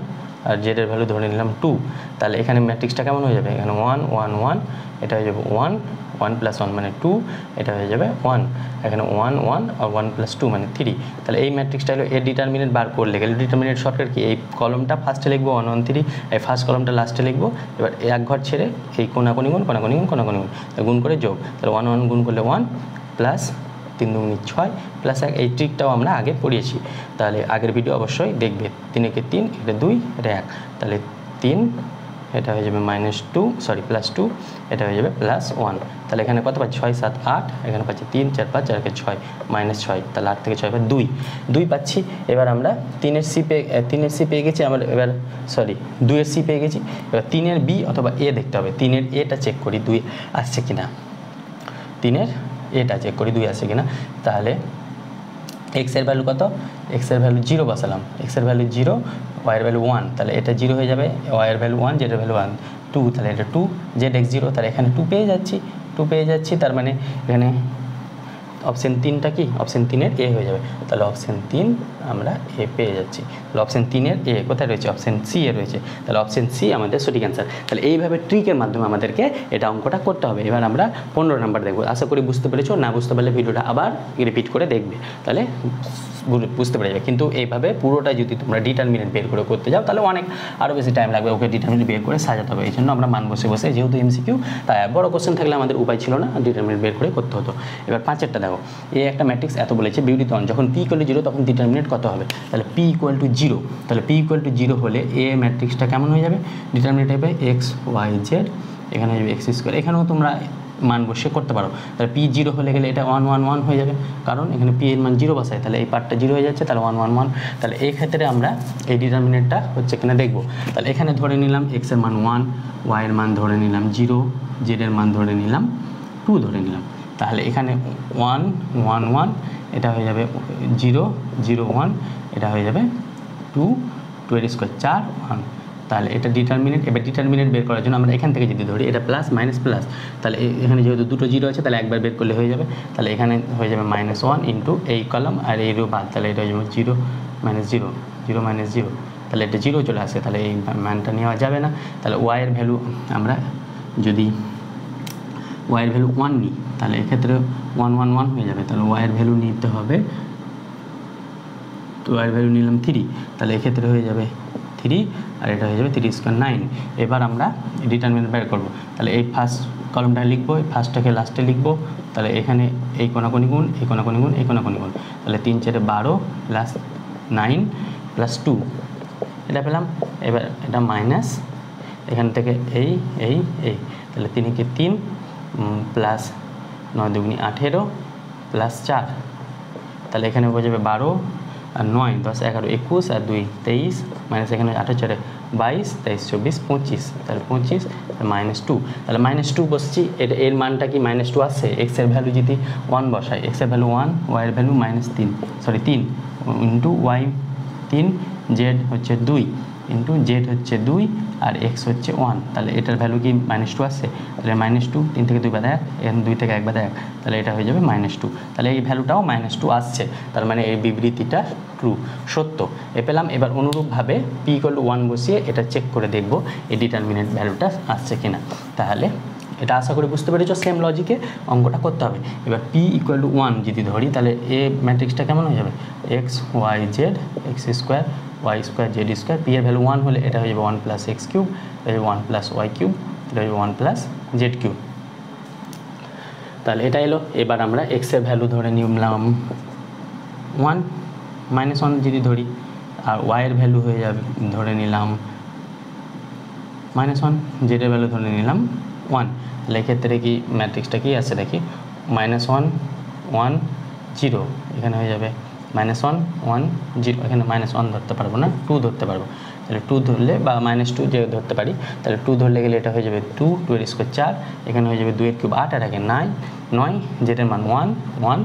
আর z এর ভ্যালু ধরে নিলাম 2, তাহলে এখানে ম্যাট্রিক্সটা কেমন হয়ে যাবে, এখানে 1 1 1, এটা হয়ে যাবে 1 1 + 1 মানে 2, এটা হয়ে যাবে 1, এখানে 1 1 আর 1 + 2 মানে 3, তাহলে এই ম্যাট্রিক্সটা হলো এর ডিটারমিনেন্ট বার করলে গেলে ডিটারমিনেন্ট শর্টকাট কি এই কলমটা ফার্স্টে লিখবো 1 1 3, এই ফার্স্ট কলমটা লাস্টে লিখবো, এবার এক ঘর ছেড়ে এই কোনাকুনি গুণ গুণ করে যোগ, তাহলে 1 1 গুণ করলে 1 প্লাস 3 2 6 প্লাস 1, এই ট্রিকটাও আমরা আগে পড়িয়েছি, তাহলে আগের ভিডিও অবশ্যই দেখবে, 3 একে 3 এটা 2 এটা 1, তাহলে 3 এটা হয়ে যাবে +2, এটা হয়ে যাবে +1, তাহলে এখানে কত পাচ্ছি 6 7 8, এখানে পাচ্ছি 3 4 5 4 6 -6, তাহলে 8 থেকে 6 পাই 2 পাচ্ছি, এবার আমরা 3-এর সি পেয়ে গেছি, আমরা এবার 2-এর সি পেয়ে গেছি, এবার 3-এর বি অথবা এ দেখতে হবে, 3-এর এটা চেক করি 2 আসছে কিনা, 3-এর এটা চেক করি 2 আসছে কিনা, তাহলে x এর ভ্যালু কত, x এর ভ্যালু 0 বসালাম, x এর ভ্যালু 0 y এর ভ্যালু 1, তাহলে এটা 0 হয়ে যাবে, y এর ভ্যালু 1 z এর ভ্যালু 1 2, তাহলে এটা 2 zx 0, তাহলে এখানে 2 পেয়ে যাচ্ছি, তার মানে এখানে অপশান 3টা কি অপশান 3-এর এ হয়ে যাবে, তাহলে অপশান 3 আমরা এ পেয়ে যাচ্ছি, তাহলে অপশান 3-এর এ কোথায় রয়েছে, অপশান সি এ রয়েছে, তাহলে অপশান সি আমাদের সঠিক অ্যান্সার, তাহলে এইভাবে ট্রিকের মাধ্যমে আমাদেরকে এটা অঙ্কটা করতে হবে, এবার আমরা 15 নাম্বার দেখব, আশা করি বুঝতে পেরেছো, না বুঝতে পারলে ভিডিওটা আবার রিপিট করে দেখবে, তাহলে বুঝতে পেরে যাবে, কিন্তু এইভাবে পুরোটা যদি তোমরা ডিটারমিনেন্ট বের করে করতে যাও তাহলে অনেক আরও বেশি টাইম লাগবে, ওকে ডিটারমিনেন্ট বের করে সাজাতে হবে, এই জন্য আমরা মান বসে যেহেতু এমসিকিউ তাই বড় কোশ্চেন থাকলে আমাদের উপায় ছিল না, ডিটারমিনেন্ট বের করে করতে হতো। এবার 5-এরটা দেখো, একটা ম্যাট্রিক্স এত বলেছে বিউটি তখন যখন p = 0 তখন ডিটারমিনেন্ট কত হবে, তাহলে p = 0, তাহলে p = 0 হলে এ ম্যাট্রিক্সটা কেমন হয়ে যাবে, ডিটারমিনেন্ট হবে x y z, এখানে হয়ে যাবে x², এখানেও তোমরা মান বসে করতে পারো, তাহলে p 0 হলে গেলে এটা 1 1 1 হয়ে যাবে, কারণ এখানে p এর মান 0 বসায়, তাহলে এই পার্টটা 0 হয়ে যাচ্ছে, তাহলে 1 1 1, তাহলে এই ক্ষেত্রে আমরা এই ডিটারমিনেন্টটা হচ্ছে কিনা দেখব, তাহলে এখানে ধরে নিলাম x এর মান 1, y এর মান ধরে নিলাম 0, z এর মান ধরে নিলাম 2 ধরে নিলাম, তাহলে এখানে 1 1 1 এটা হয়ে যাবে 0 0 1, এটা হয়ে যাবে 2 2 এর স্কোয়ার 4 1। তাহলে এটা ডিটারমিনেন্ট। এবার ডিটারমিনেন্ট বের করার জন্য আমরা এখান থেকে যদি ধরি এটা প্লাস মাইনাস প্লাস, তাহলে এখানে যেহেতু দুটো জিরো আছে তাহলে একবার বের করলে হয়ে যাবে। তাহলে এখানে হয়ে যাবে -1 ইন্টু এই কলাম আর এই রো বাদ, তাহলে এটা হয়ে যাবে 0 -0 0 -0, তাহলে এটা 0 চলে আসে, তাহলে এই মানটা নেওয়া যাবে না। তাহলে y এর ভ্যালু আমরা যদি y এর ভ্যালু 1 নিই তাহলে এক্ষেত্রে 1 1 1 হয়ে যাবে। তাহলে y এর ভ্যালু নিতে হবে, তো y এর ভ্যালু নিলাম 3, তাহলে এক্ষেত্রে হয়ে যাবে 3 আর এটা হয়ে যাবে 3 স্কোয়ার 9। এবার আমরা ডিটারমিনেন্ট বের করব। তাহলে এই ফার্স্ট কলামটা লিখবো, এই ফার্স্টটাকে লাস্টে লিখবো। তাহলে এখানে এই কোনাকুনি গুণ, এই কোনাকুনি গুণ, এই কোনাকুনি গুণ, তাহলে 3 4 12 প্লাস 9 প্লাস 2 এটা পেলাম। এবার এটা মাইনাস এখান থেকে এই এই এই, তাহলে 3 কে 3 প্লাস 9 দুগুনি 18 প্লাস 4, তাহলে এখানে হয়ে যাবে 12 আর 9 10 11 21 আর 2 23 মাইনাস এখানে 18 4 22 23 24 25, তাহলে 25 -2, তাহলে -2 বসছি। এটা এর মানটা কি -2 আসছে। এক্স এর ভ্যালু যদি 1 বসাই, এক্স এর ভ্যালু 1, ওয়াই এর ভ্যালু -3 ইন্টু ওয়াই 3, জেড হচ্ছে 2 ইন্টু জেড হচ্ছে 2 আর এক্স হচ্ছে 1, তাহলে এটার ভ্যালু কি -2 আসছে। তাহলে -2 3 থেকে 2 বাদ 1, এখানে 2 থেকে 1 বাদ 1, তাহলে এটা হয়ে যাবে -2, তাহলে এই ভ্যালুটাও -2 আসছে, তার মানে এই বিবৃতিটা ট্রু, সত্য এ পেলাম। এবার অনুরূপভাবে p = 1 বসিয়ে এটা চেক করে দেখব এই ডিটারমিনেন্ট ভ্যালুটা আসছে কিনা। তাহলে এটা আশা করি বুঝতে পেরেছো, সেম লজিকে অঙ্কটা করতে হবে। এবার p = 1 যদি ধরি তাহলে এ ম্যাট্রিক্সটা কেমন হয়ে যাবে, x y z x square y square z square. p এর ভ্যালু 1 হলে এটা হয়ে যাবে 1 + x কিউব, এটা হয়ে যাবে 1 + y কিউব, এটা হয়ে যাবে 1 + z কিউব। তাহলে এটা এলো। এবার আমরা x এর ভ্যালু ধরে নিলাম 1 -1 যদি ধরি, আর y এর ভ্যালু হয়ে যাবে ধরে নিলাম -1, z এর ভ্যালু ধরে নিলাম 1। তাহলে এক্ষেত্রে কি ম্যাট্রিক্সটা কি আছে দেখি, -1 1 0, এখানে হয়ে যাবে -1 1 0, এখানে -1 ধরতে পারবো না, 2 ধরতে পারবো। তাহলে 2 ধরলে বা -2 যে ধরতে পারি, তাহলে 2 ধরলে গেলে এটা হয়ে যাবে 2 2 এর স্কোয়ার 4, এখানে হয়ে যাবে 2 এর কিউব 8 আর আগে 9 জেডের মান 1 1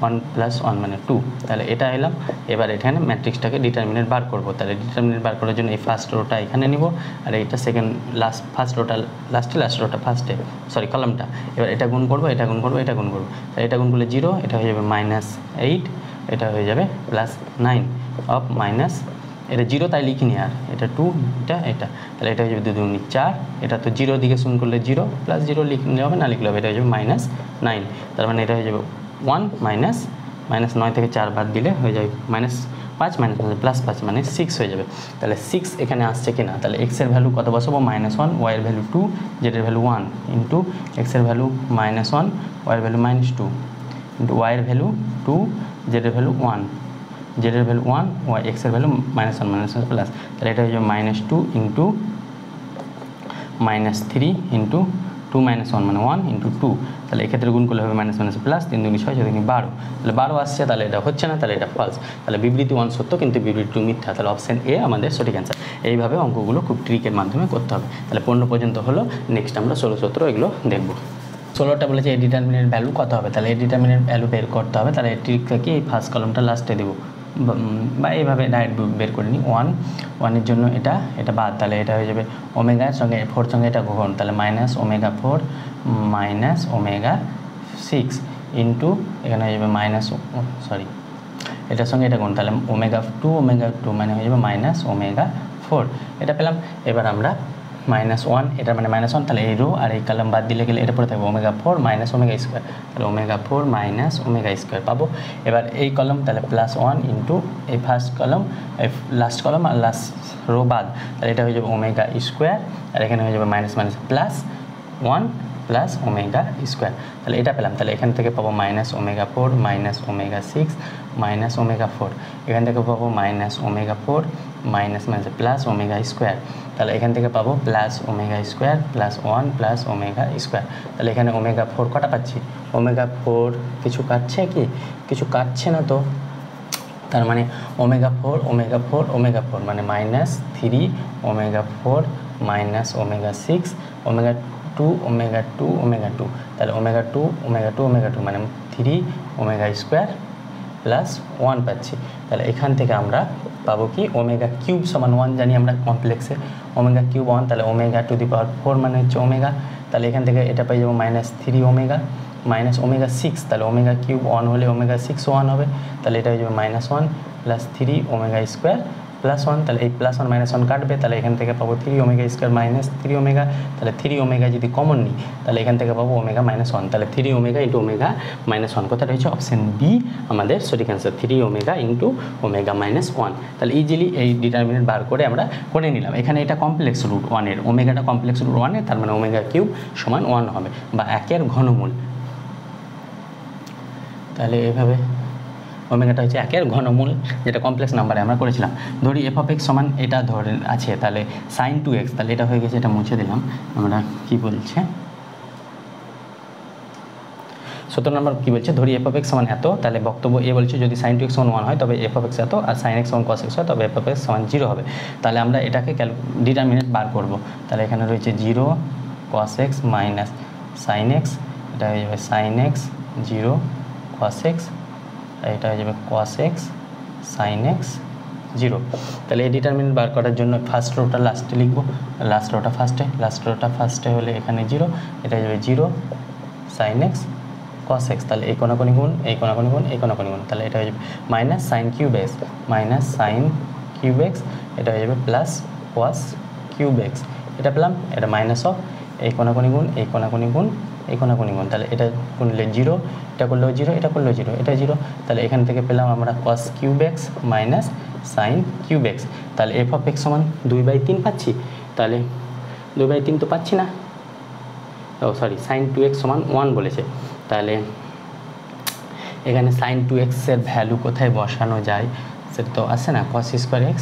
1 + 1 মানে 2, তাহলে এটা এলাম। এবার এখানে ম্যাট্রিক্সটাকে ডিটারমিনেন্ট বার করব। তাহলে ডিটারমিনেন্ট বার করার জন্য এই ফার্স্ট রোটা এখানে নিব আর এইটা second first rota last rota ফার্স্টে, সরি কলামটা। এবার এটা গুণ করব, এটা গুণ করব, এটা গুণ করব, তাহলে এটা গুণ করলে 0, এটা হয়ে যাবে -8, এটা হয়ে যাবে +9 অফ মাইনাস, এটা 0 তাই লিখিনি আর, এটা 2 এটা, তাহলে এটা হয়ে যাবে 2 2 4, এটা তো 0 দিকে শুন করলে 0 +0 লিখলে হবে, না লিখলে হবে, এটা হয়ে যাবে -9, তার মানে এটা হয়ে যাবে 1 -9 থেকে 4 বাদ দিলে হয়ে যাবে -5 +5 মানে 6 হয়ে যাবে। তাহলে 6 এখানে আসছে কিনা, তাহলে x এর ভ্যালু কত বসাবো, -1, y এর ভ্যালু 2, z এর ভ্যালু 1 ইন্টু x এর ভ্যালু -1, y এর ভ্যালু -2 ইন্টু y এর ভ্যালু 2, z এর ভ্যালু 1, z এর ভ্যালু 1, y x এর ভ্যালু -1 প্লাস, তাহলে এটা হয়ে যাবে -2 ইন্টু -3 ইন্টু 2 - 1 মানে 1 ইন্টু 2, তাহলে এক্ষেত্রে গুণ করলে হবে -1 প্লাস 3 2 6 4 12, তাহলে 12 আসছে, তাহলে এটা হচ্ছে না, তাহলে এটা ফলস। তাহলে বিবৃতি 1 সত্য কিন্তু বিবৃতি 2 মিথ্যা, তাহলে অপশন এ আমাদের সঠিক অ্যান্সার। এইভাবে অঙ্কগুলো খুব ট্রিকের মাধ্যমে করতে হবে। তাহলে 15 পর্যন্ত হলো, নেক্সট আমরা 16 17 এগুলো দেখব। 16টা বলেছে এই ডিটারমিনেন্ট ভ্যালু কত হবে, তাহলে এই ডিটারমিনেন্ট ভ্যালু বের করতে হবে। তাহলে এই ট্রিকটা কি, এই ফার্স্ট কলমটা লাস্টে দেবো বা এইভাবে ডাইরেক্ট বের করে নিই। 1 এর জন্য এটা বাদ, তাহলে এটা হয়ে যাবে ওমেগার সঙ্গে 4 সঙ্গে এটা গুণ, তাহলে -ω4 -ω6 ইন্টু এখানে হয়ে যাবে এটার সঙ্গে এটা গুণ, তাহলে ω2 মানে হয়ে যাবে -ω4, এটা পেলাম। এবার আমরা -1, এটা মানে -1, তাহলে এই রো আর এই কলাম বাদ দিলে গেলে এটা পড়ে থাকবে ω4 - ω2, তাহলে ω4 - ω2 পাবো। এবার এই কলম তাহলে +1 ইন্টু এই ফার্স্ট কলম, এই লাস্ট কলম আর লাস্ট রো বাদ, তাহলে এটা হয়ে যাবে ω2 আর এখানে হয়ে যাবে +1 + ω2, তাহলে এটা পেলাম। তাহলে এখান থেকে পাবো -ω4 - ω6 -ω4, এখান থেকে পাবো -ω4 +ω2, তাহলে এখান থেকে পাবো +ω2 +1 +ω2, তাহলে এখানে ω4 কটা পাচ্ছি, ω4 কিছু কাটছে কি, কিছু কাটছে না, তো তার মানে ω4 মানে -3 ω4 - ω6, 2 ওমেগা 2 ওমেগা 2, তাহলে ওমেগা 2 ওমেগা 2 ওমেগা 2 মানে 3 ওমেগা স্কোয়ার প্লাস 1 পাচ্ছি। তাহলে এখান থেকে আমরা পাবো কি ওমেগা কিউব সমান 1 জানি আমরা কমপ্লেক্সে, ওমেগা কিউব 1, তাহলে ওমেগা টু দি পাওয়ার 4 মানে হচ্ছে ওমেগা, তাহলে এখান থেকে এটা পেয়ে যাবো -3 ওমেগা মাইনাস ওমেগা 6, তাহলে ওমেগা কিউব 1 হলে ওমেগা 6 1 হবে, তাহলে এটা হয়ে যাবে -1 প্লাস 3 ওমেগা স্কোয়ার প্লাস 1, তাহলে এই প্লাস 1 মাইনাস 1 কাটবে, তাহলে এখান থেকে পাবো 3 ওমেগা স্কোয়ার মাইনাস 3 ওমেগা, তাহলে 3 ওমেগা যদি কমন নিই তাহলে এখান থেকে পাবো ওমেগা -1, তাহলে 3 ওমেগা ইন্টু ওমেগা -1 কোথায় রয়েছে? অপশান বি আমাদের সঠিক অ্যান্সার, 3 ওমেগা ইন্টু ওমেগা -1। তাহলে ইজিলি এই ডিটারমিনেন্ট বার করে আমরা করে নিলাম। এখানে এটা কমপ্লেক্স রুট 1-এর, ওমেগাটা কমপ্লেক্স রুট 1-এর, তার মানে ওমেগা কিউব সমান 1 হবে বা 1-এর ঘনমূল। তাহলে এভাবে ওমেগাটা হচ্ছে 1-এর ঘনমূল, যেটা কমপ্লেক্স নাম্বারে আমরা করেছিলাম। ধরি এফ অফ এক্স সমান এটা ধরে আছে, তাহলে sin 2x, তাহলে এটা হয়ে গেছে, এটা মুছে দিলাম। আমরা কি বলছে 17 নম্বর কি বলছে, ধরি এফ অফ এক্স সমান এত, তাহলে বক্তব্য এ বলছে যদি sin 2x সমান 1 হয় তবে এফ অফ এক্স এত, আর sin x সমান cos x হয় তবে এফ অফ এক্স সমান 0 হবে। তাহলে আমরা এটাকে ডিটারমিনেন্ট বার করব। তাহলে এখানে রয়েছে 0 cos x minus sin x, এটা হয়ে যাবে sin x 0 cos x, এটা হয়ে যাবে cos x sin x 0। তাহলে এই ডিটারমিনেন্ট বার করার জন্য ফার্স্ট রোটা লাস্টে লিখবো, লাস্ট রোটা ফার্স্টে হলে এখানে 0, এটা হয়ে যাবে 0 sin x cos x, তাহলে এই কোনাকুনি গুণ, এই কোনাকুনি গুণ, এই কোনাকুনি গুণ, তাহলে এটা হয়ে যাবে মাইনাস sin কিউব x, এটা হয়ে যাবে প্লাস cos কিউব x, এটা পেলাম, এটা মাইনাস অফ এই কোনাকুনি গুণ, এই কোনাকুনি গুণ, এই কোনাকুনি গুণ, তাহলে এটা গুণলে 0, এটা করলেও 0, এটা করলেও 0, এটা 0, তাহলে এখান থেকে পেলাম আমরা cos cube x minus sin cube x। তাহলে এফ অফ এক্স সমান 2/3 পাচ্ছি, তাহলে 2/3 তো পাচ্ছি না, ও সরি sin 2x সমান 1 বলেছে, তাহলে এখানে sin 2x এর ভ্যালু কোথায় বসানো যায় সেটা তো আসে না, cos স্কোয়ার x,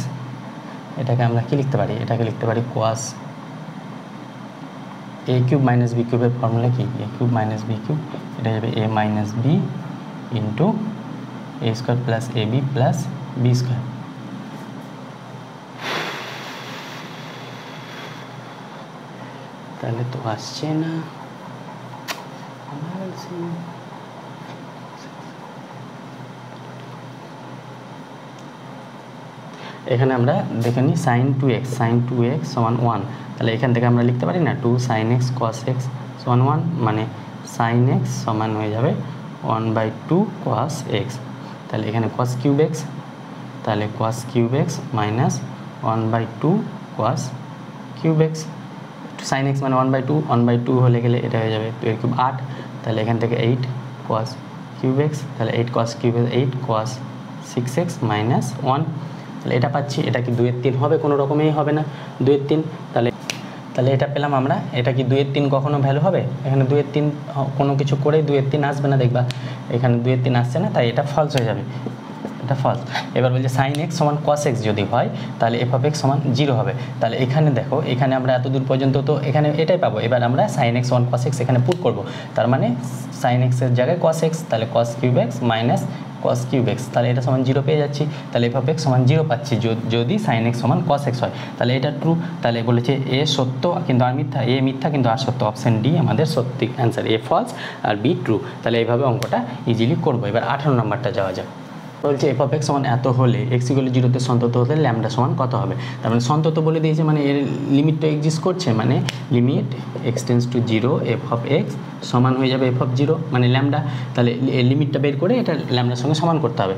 এটাকে আমরা কি লিখতে পারি, এটাকে লিখতে পারি cos a cube minus B কিউবের ফর্মুলা কি, a cube minus B cube, এটা যাবে a minus B into a square plus A B plus B square. তাহলে তো আসছে না, এখানে আমরা দেখে নিই sin 2x সমান 1, তাহলে এখান থেকে আমরা লিখতে পারি না 2 sin x cos x সমান 1, মানে sin x সমান হয়ে যাবে 1/2 cos x, তাহলে এখানে cos কিউব x, তাহলে cos cube x minus 1/2 cos cube x, sin x মানে 1/2 হলে গেলে এটা হয়ে যাবে 2 কিউব 8, তাহলে এখান থেকে 8 cos কিউব x, তাহলে 8 cos cube 8 cos 6x minus 1, তাহলে এটা পাচ্ছি, এটা কি 2/3 হবে? কোনো রকমেই হবে না 2/3, তাহলে এটা পেলাম আমরা। এটা কি 2/3 কখনো ভ্যালু হবে? এখানে 2/3 কোনো কিছু করে 2/3 আসবে না, দেখবা এখানে 2/3 আসছে না, তাই এটা ফলস হয়ে যাবে, এটা ফলস। এবার বলছে sin x সমান cos x যদি হয় তাহলে এফ অফ এক্স সমান 0 হবে। তাহলে এখানে দেখো, এখানে আমরা এত দূর পর্যন্ত তো এখানে এটাই পাবো, এবার আমরা sin x সমান cos x এখানে পুট করব, তার মানে sin x এর জায়গায় cos x, তাহলে cos cube x minus cos cube x, তাহলে এটা সমান 0 পেয়ে যাচ্ছি, তাহলে এফ অফ এক্স সমান 0 পাচ্ছি যদি sin x সমান cos x হয়, তাহলে এটা ট্রু। তাহলে বলেছে এ সত্য কিন্তু আর মিথ্যা, এ মিথ্যা কিন্তু আর সত্য, অপশান ডি আমাদের সত্যি অ্যান্সার, এ ফলস আর বি ট্রু। তাহলে এইভাবে অঙ্কটা ইজিলি করবো। এবার 18 নম্বরটা যাওয়া যাক। বলছে এফ অফ এক্স সমান এত হলে এক্স ইকুয়াল 0-তে সন্তত হলে ল্যামডা সমান কত হবে? তার মানে সন্তত বলে দিয়েছে, মানে এর লিমিটটা এক্সিস্ট করছে, মানে limit x tends to 0 F of x সমান হয়ে যাবে এফ অফ 0 মানে ল্যামডা। তাহলে লিমিটটা বের করে এটা ল্যামডার সঙ্গে সমান করতে হবে।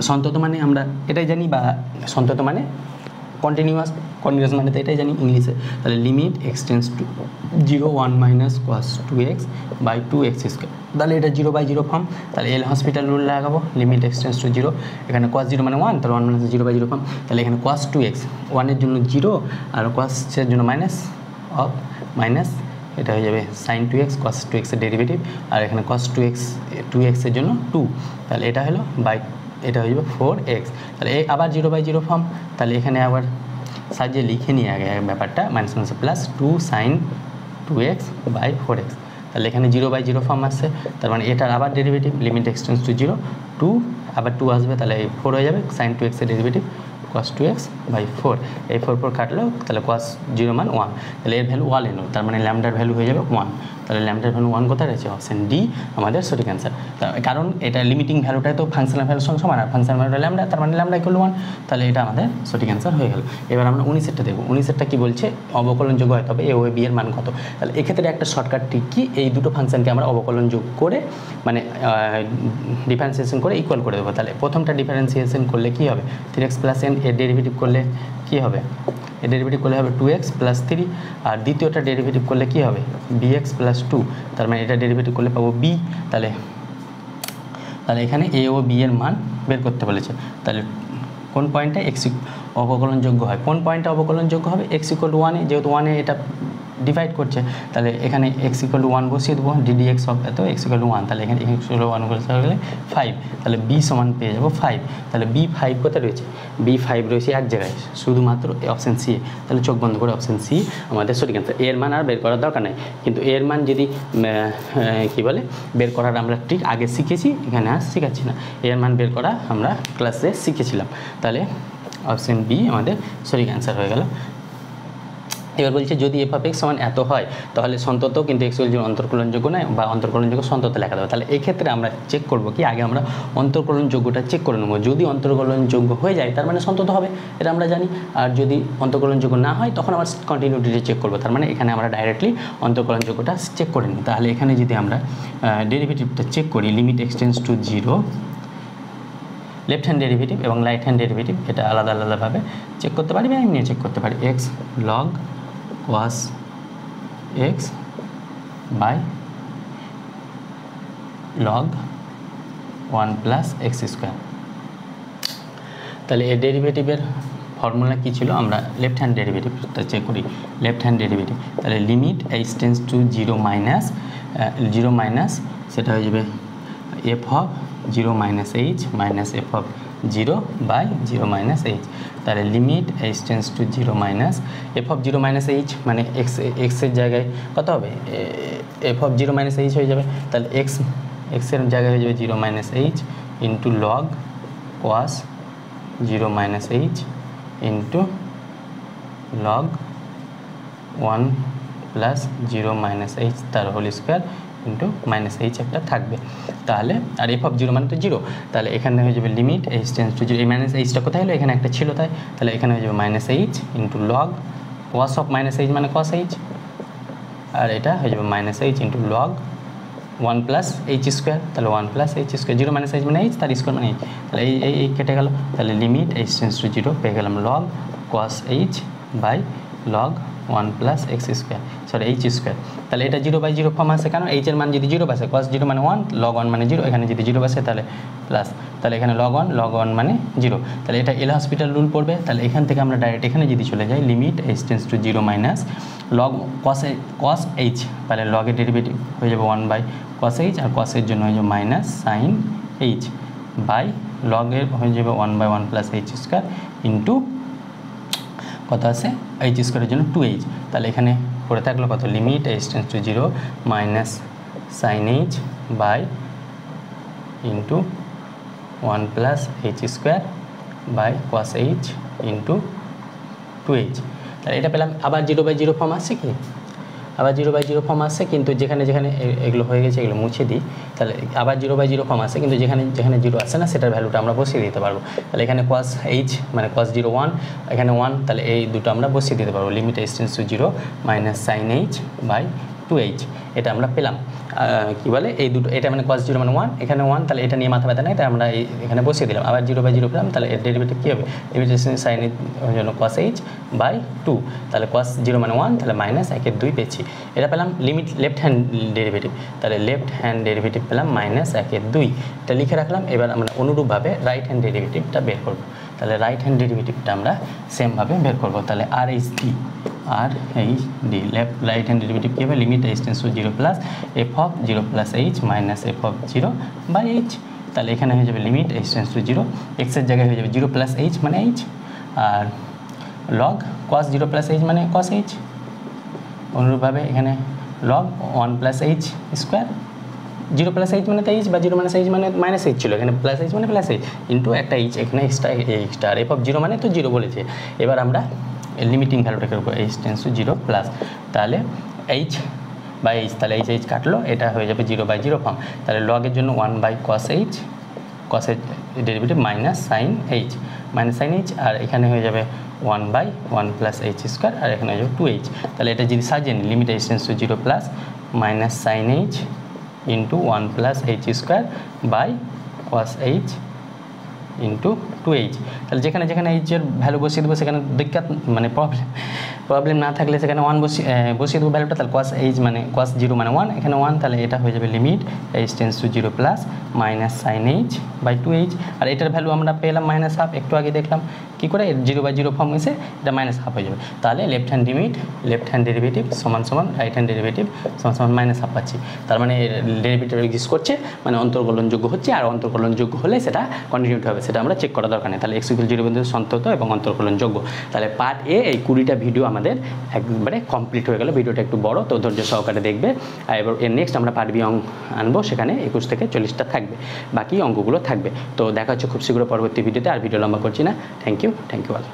সন্তত মানে আমরা এটাই জানি, বা সন্তত মানে কন্টিনিউয়াস মানে তো এটাই জানি ইংলিশে। তাহলে limit x tends to 0 1 minus cos 2x by 2x square, তাহলে এটা 0/0 ফর্ম। তাহলে এল হসপিটাল রুল লাগাবো, লিমিট এক্স টেন্স টু 0, এখানে cos 0 মানে 1, তাহলে 1 মাইনাস 0/0 ফর্ম। তাহলে এখানে cos 2x 1-এর জন্য 0 আর cos-এর জন্য মাইনাস অফ মাইনাস, এটা হয়ে যাবে sin 2x cos 2x এর ডেরিভেটিভ, আর এখানে cos 2x এর জন্য 2, তাহলে এটা হলো বাই, এটা হয়ে যাবে 4x। তাহলে আবার 0/0 ফর্ম, তাহলে এখানে আবার সাজিয়ে লিখে নিয়ে আগে ব্যাপারটা, minus minus plus 2 sin 2x by 4x, তাহলে এখানে 0/0 ফর্ম আসছে, তার মানে এটার আবার derivative limit x tends to 0 2 আবার 2 আসবে, তাহলে 4 হয়ে যাবে sin 2x এর ডেরিভেটিভ cos 2x বাই 4, এই 4 কাটলো, তাহলে cos 0 মান 1, তাহলে এর ভ্যালু 1 এলো, তার মানে ল্যামডার ভ্যালু হয়ে যাবে 1, তাহলে ল্যামডার ভ্যালু 1 কোথায় রয়েছে? অপশন ডি আমাদের সঠিক অ্যান্সার। কারণ এটা লিমিটিং ভ্যালুটাই তো ফাংশনাল ভ্যালুর সঙ্গে সমান, আর ফাংশনাল ভ্যালুটা ল্যামডা, তার মানে ল্যামডা ইকুয়াল 1, তাহলে এটা আমাদের সঠিক অ্যান্সার হয়ে গেল। এবার আমরা 19এরটা দেখব। 19এরটা কি বলছে? অবকলনযোগ্য হয় তবে এ ও বি এর মান কত? তাহলে এক্ষেত্রে একটা শর্টকাট ট্রিক কি, এই দুটো ফাংশনকে আমরা অবকলনযোগ করে মানে ডিফারেন্সিয়েশন করে ইকুয়াল করে দেবো। তাহলে প্রথমটা ডিফারেন্সিয়েশন করলে কি হবে? 3x + n, এর ডেরিভেটিভ করলে কি হবে? এর ডেরিভেটিভ করলে হবে 2x + 3, আর দ্বিতীয়টা ডেরিভেটিভ করলে কি হবে? bx + 2, তার মানে এটা ডেরিভেটিভ করলে পাবো b। তাহলে এখানে a ও b এর মান বের করতে বলেছে। তাহলে কোন পয়েন্টে x অবকলনযোগ্য হয়? কোন পয়েন্টে অবকলনযোগ্য হবে? x = 1 এ, যেহেতু 1 এ এটা ডিভাইড করছে, তাহলে এখানে x = 1 বসিয়ে দেবো, ddx অফ এত x = 1, তাহলে এখানে x = 1 বসে গেলে 5, তাহলে b সমান পেয়ে যাবো 5। তাহলে b 5 কোথায় রয়েছে? b 5 রয়েছে এক জায়গায়, শুধুমাত্র অপশান সি। তাহলে চোখ বন্ধ করে অপশান সি আমাদের সঠিক অ্যান্সার। এর মান আর বের করার দরকার নেই, কিন্তু এর মান যদি কী বলে বের করার আমরা ঠিক আগে শিখেছি, এখানে আর শেখাচ্ছি না। এর মান বের করা আমরা ক্লাসে শিখেছিলাম, তাহলে অপশান বি আমাদের সঠিক অ্যান্সার হয়ে গেল। এবার বলছে যদি f(x) সমান এত হয়, তাহলে সন্তত কিন্তু x এর অন্তর্কলনযোগ্য নয়, বা অন্তর্কলনযোগ্য সন্তত লেখা দেবে। তাহলে এই ক্ষেত্রে আমরা চেক করব কি, আগে আমরা অন্তর্কলনযোগ্যটা চেক করে নেব। যদি অন্তর্কলনযোগ্য হয়ে যায় তার মানে সন্তত হবে, এটা আমরা জানি। আর যদি অন্তর্কলনযোগ্য না হয় তখন আমরা কন্টিনিউটিটা চেক করব, তার মানে এখানে আমরা ডাইরেক্টলি অন্তর্কলনযোগ্যটা চেক করে নিই। তাহলে এখানে যদি আমরা ডেরিভেটিভটা চেক করি, limit x tends to 0, left hand derivative এবং রাইট হ্যান্ড ডেরিভেটিভ এটা আলাদা আলাদাভাবে চেক করতে পারি, বা এমনিও চেক করতে পারি। x log cos x বাই log 1 + x²। তাহলে এই ডেরিভেটিভের ফর্মুলা কী ছিল? আমরা লেফট হ্যান্ড ডেরিভেটিভটা চেক করি। লেফট হ্যান্ড ডেরিভেটিভ, তাহলে limit h tends to 0 minus সেটা হয়ে যাবে f of 0 - h minus f of 0 by 0 - h। তাহলে limit h tends to 0 minus f of 0 - h মানে x এর জায়গায় কত হবে? f of 0 - h হয়ে যাবে। তাহলে x এর জায়গায় হয়ে যাবে 0 - h into log cos 0 - h into log 1 + 0 - h তার হোল স্কোয়ার ইন্টু -h একটা থাকবে। তাহলে আর f of 0 মানে তো 0, তাহলে এখানে হয়ে যাবে লিমিট h টেন্ডস টু 0, এই -hটা কোথায় হলো? এখানে একটা ছিল তাই, তাহলে এখানে হয়ে যাবে -h into log cos of -h মানে cos h, আর এটা হয়ে যাবে -h ইন্টু log 1 + h², তাহলে 1 + h², 0 - h মানে h, তার স্কোয়ার মানে h, তাহলে এই কেটে গেল। তাহলে লিমিট h টেন্ডস টু 0 পেয়ে গেলাম log cos h by log 1 + x², sorry h²। তাহলে এটা 0/0 ফর্ম আসে, কারণ h এর মান যদি 0 বসে, cos 0 মানে 1, log 1 মানে 0, এখানে যদি 0 বসে তাহলে প্লাস, তাহলে এখানে log 1 মানে 0, তাহলে এটা এল হসপিটাল রুল পড়বে। তাহলে এখান থেকে আমরা ডাইরেক্ট এখানে যদি চলে যাই, limit h tends to 0 minus log cos h, তাহলে log এর ডেরিভেটিভ হয়ে যাবে 1/cos h, আর cos এর জন্য হয়ে যাবে minus sin h by log এর হয়ে যাবে 1/1 + h² ইন্টু কত আছে? h² এর জন্য 2h, তাহলে এখানে পড়ে থাকলো কত? Limit h tends to 0 minus sin h by into 1 + h² by cos h into 2h। তাহলে এটা পেলাম। আবার 0/0 ফর্ম আসছে কি? আবার 0/0 ফর্ম আসছে, কিন্তু যেখানে যেখানে এগুলো হয়ে গেছে এগুলো মুছে দিই। তাহলে আবার 0/0 ফর্ম আসছে, কিন্তু যেখানে যেখানে 0 আসছে না সেটার ভ্যালুটা আমরা বসিয়ে দিতে পারবো। তাহলে এখানে cos h মানে cos 0 1, এখানে 1, তাহলে এই দুটো আমরা বসিয়ে দিতে পারবো। Limit h tends to 0 minus sin h by 2h, এটা আমরা পেলাম। কী বলে এই দুটো, এটা মানে cos 0 মানে 1, এখানে 1, তাহলে এটা নিয়ে মাথা ব্যথা নেই, তাই আমরা এখানে বসিয়ে দিলাম। আবার 0/0 পেলাম, তাহলে এর ডেরিভেটিভ কী হবে? লিমিট sin h জন্য cos h বাই 2, তাহলে cos 0 মানে 1, তাহলে মাইনাস 1/2 পেয়েছি। এটা পেলাম লিমিট লেফট হ্যান্ড ডেরিভেটিভ, তাহলে লেফট হ্যান্ড ডেরিভেটিভ পেলাম -1/2, এটা লিখে রাখলাম। এবার আমরা অনুরূপভাবে রাইট হ্যান্ড ডেরিভেটিভটা বের করব। তাহলে রাইট হ্যান্ড ডেরিভেটিভটা আমরা সেমভাবে বের করব। তাহলে RHD রাইট হ্যান্ড ডেরিভেটিভ কী হবে? Limit h tends to 0 plus f of 0 + h minus f of 0 by h, তাহলে এখানে হয়ে যাবে limit h tends to 0, x এর জায়গায় হয়ে যাবে 0 + h মানে h, আর log cos 0 + h মানে cos h, অনুরূপভাবে এখানে log 1 + h² zero plus h মানে তো এইচ, বা জিরো মাইনাস এইচ মানে মাইনাস এইচ ছিল, এখানে প্লাস এইচ মানে প্লাস এইচ ইন্টু একটা এইচ, এখানে এক্সট্রা আর এফ অফ জিরো মানে তো জিরো বলেছে। এবার আমরা লিমিটিং ভ্যালুটাকে করবো h tends to zero plus, তাহলে এইচ বাই এইচ, তাহলে এইচ এইচ কাটলো, এটা হয়ে যাবে 0/0 ফর্ম। তাহলে লগের জন্য 1/cos এইচ, কসের ডেরিভেটিভ মাইনাস সাইন এইচ, আর এখানে হয়ে যাবে 1/1 প্লাস এইচ স্কোয়ার, আর এখানে হয়ে যাবে 2h। তাহলে এটা যদি সাজিয়ে নিই, limit h tends to zero plus minus sine h into 1 plus h square by cos h into 2h। তাহলে যেখানে যেখানে এইচের ভ্যালু বসিয়ে দেবো সেখানে দিক্কত মানে প্রবলেম না থাকলে সেখানে 1 বসিয়ে দেবো ভ্যালুটা, তাহলে cos এইচ মানে cos 0 মানে 1, এখানে 1, তাহলে এটা হয়ে যাবে limit h tends to zero plus minus sine h by 2h। আর এটার ভ্যালু আমরা পেলাম -1/2, একটু আগে দেখলাম কী করে 0/0 ফর্ম এসে এটা -1/2 হয়ে যাবে। তাহলে লেফট হ্যান্ড ডেরিভেটিভ সমান সমান রাইট হ্যান্ড ডেরিভেটিভ সমান সমান -1/2 পাচ্ছি। তার মানে ডেরিভেটিভ এক্সিস্ট করছে মানে অন্তর্কলনযোগ্য হচ্ছে, আর অন্তর্কলনযোগ্য হলে সেটা কন্টিনিউটি হবে, সেটা আমরা চেক করা দরকার নেই। তাহলে x = 0 বিন্দু সন্তত এবং অন্তর্কলনযোগ্য। তাহলে পার্ট এ এই 20টা ভিডিও আমাদের একবারে কমপ্লিট হয়ে গেল। ভিডিওটা একটু বড়, তো ধৈর্য সহকারে দেখবে। আর এবার এর নেক্সট আমরা পার্ট বি আনবো, সেখানে 21 থেকে 40টা থাকবে, বাকি অঙ্কগুলো থাকবে। তো দেখা হচ্ছে খুব শীঘ্র পরবর্তী ভিডিওতে। আর ভিডিও লম্বা করছি না। Thank you all.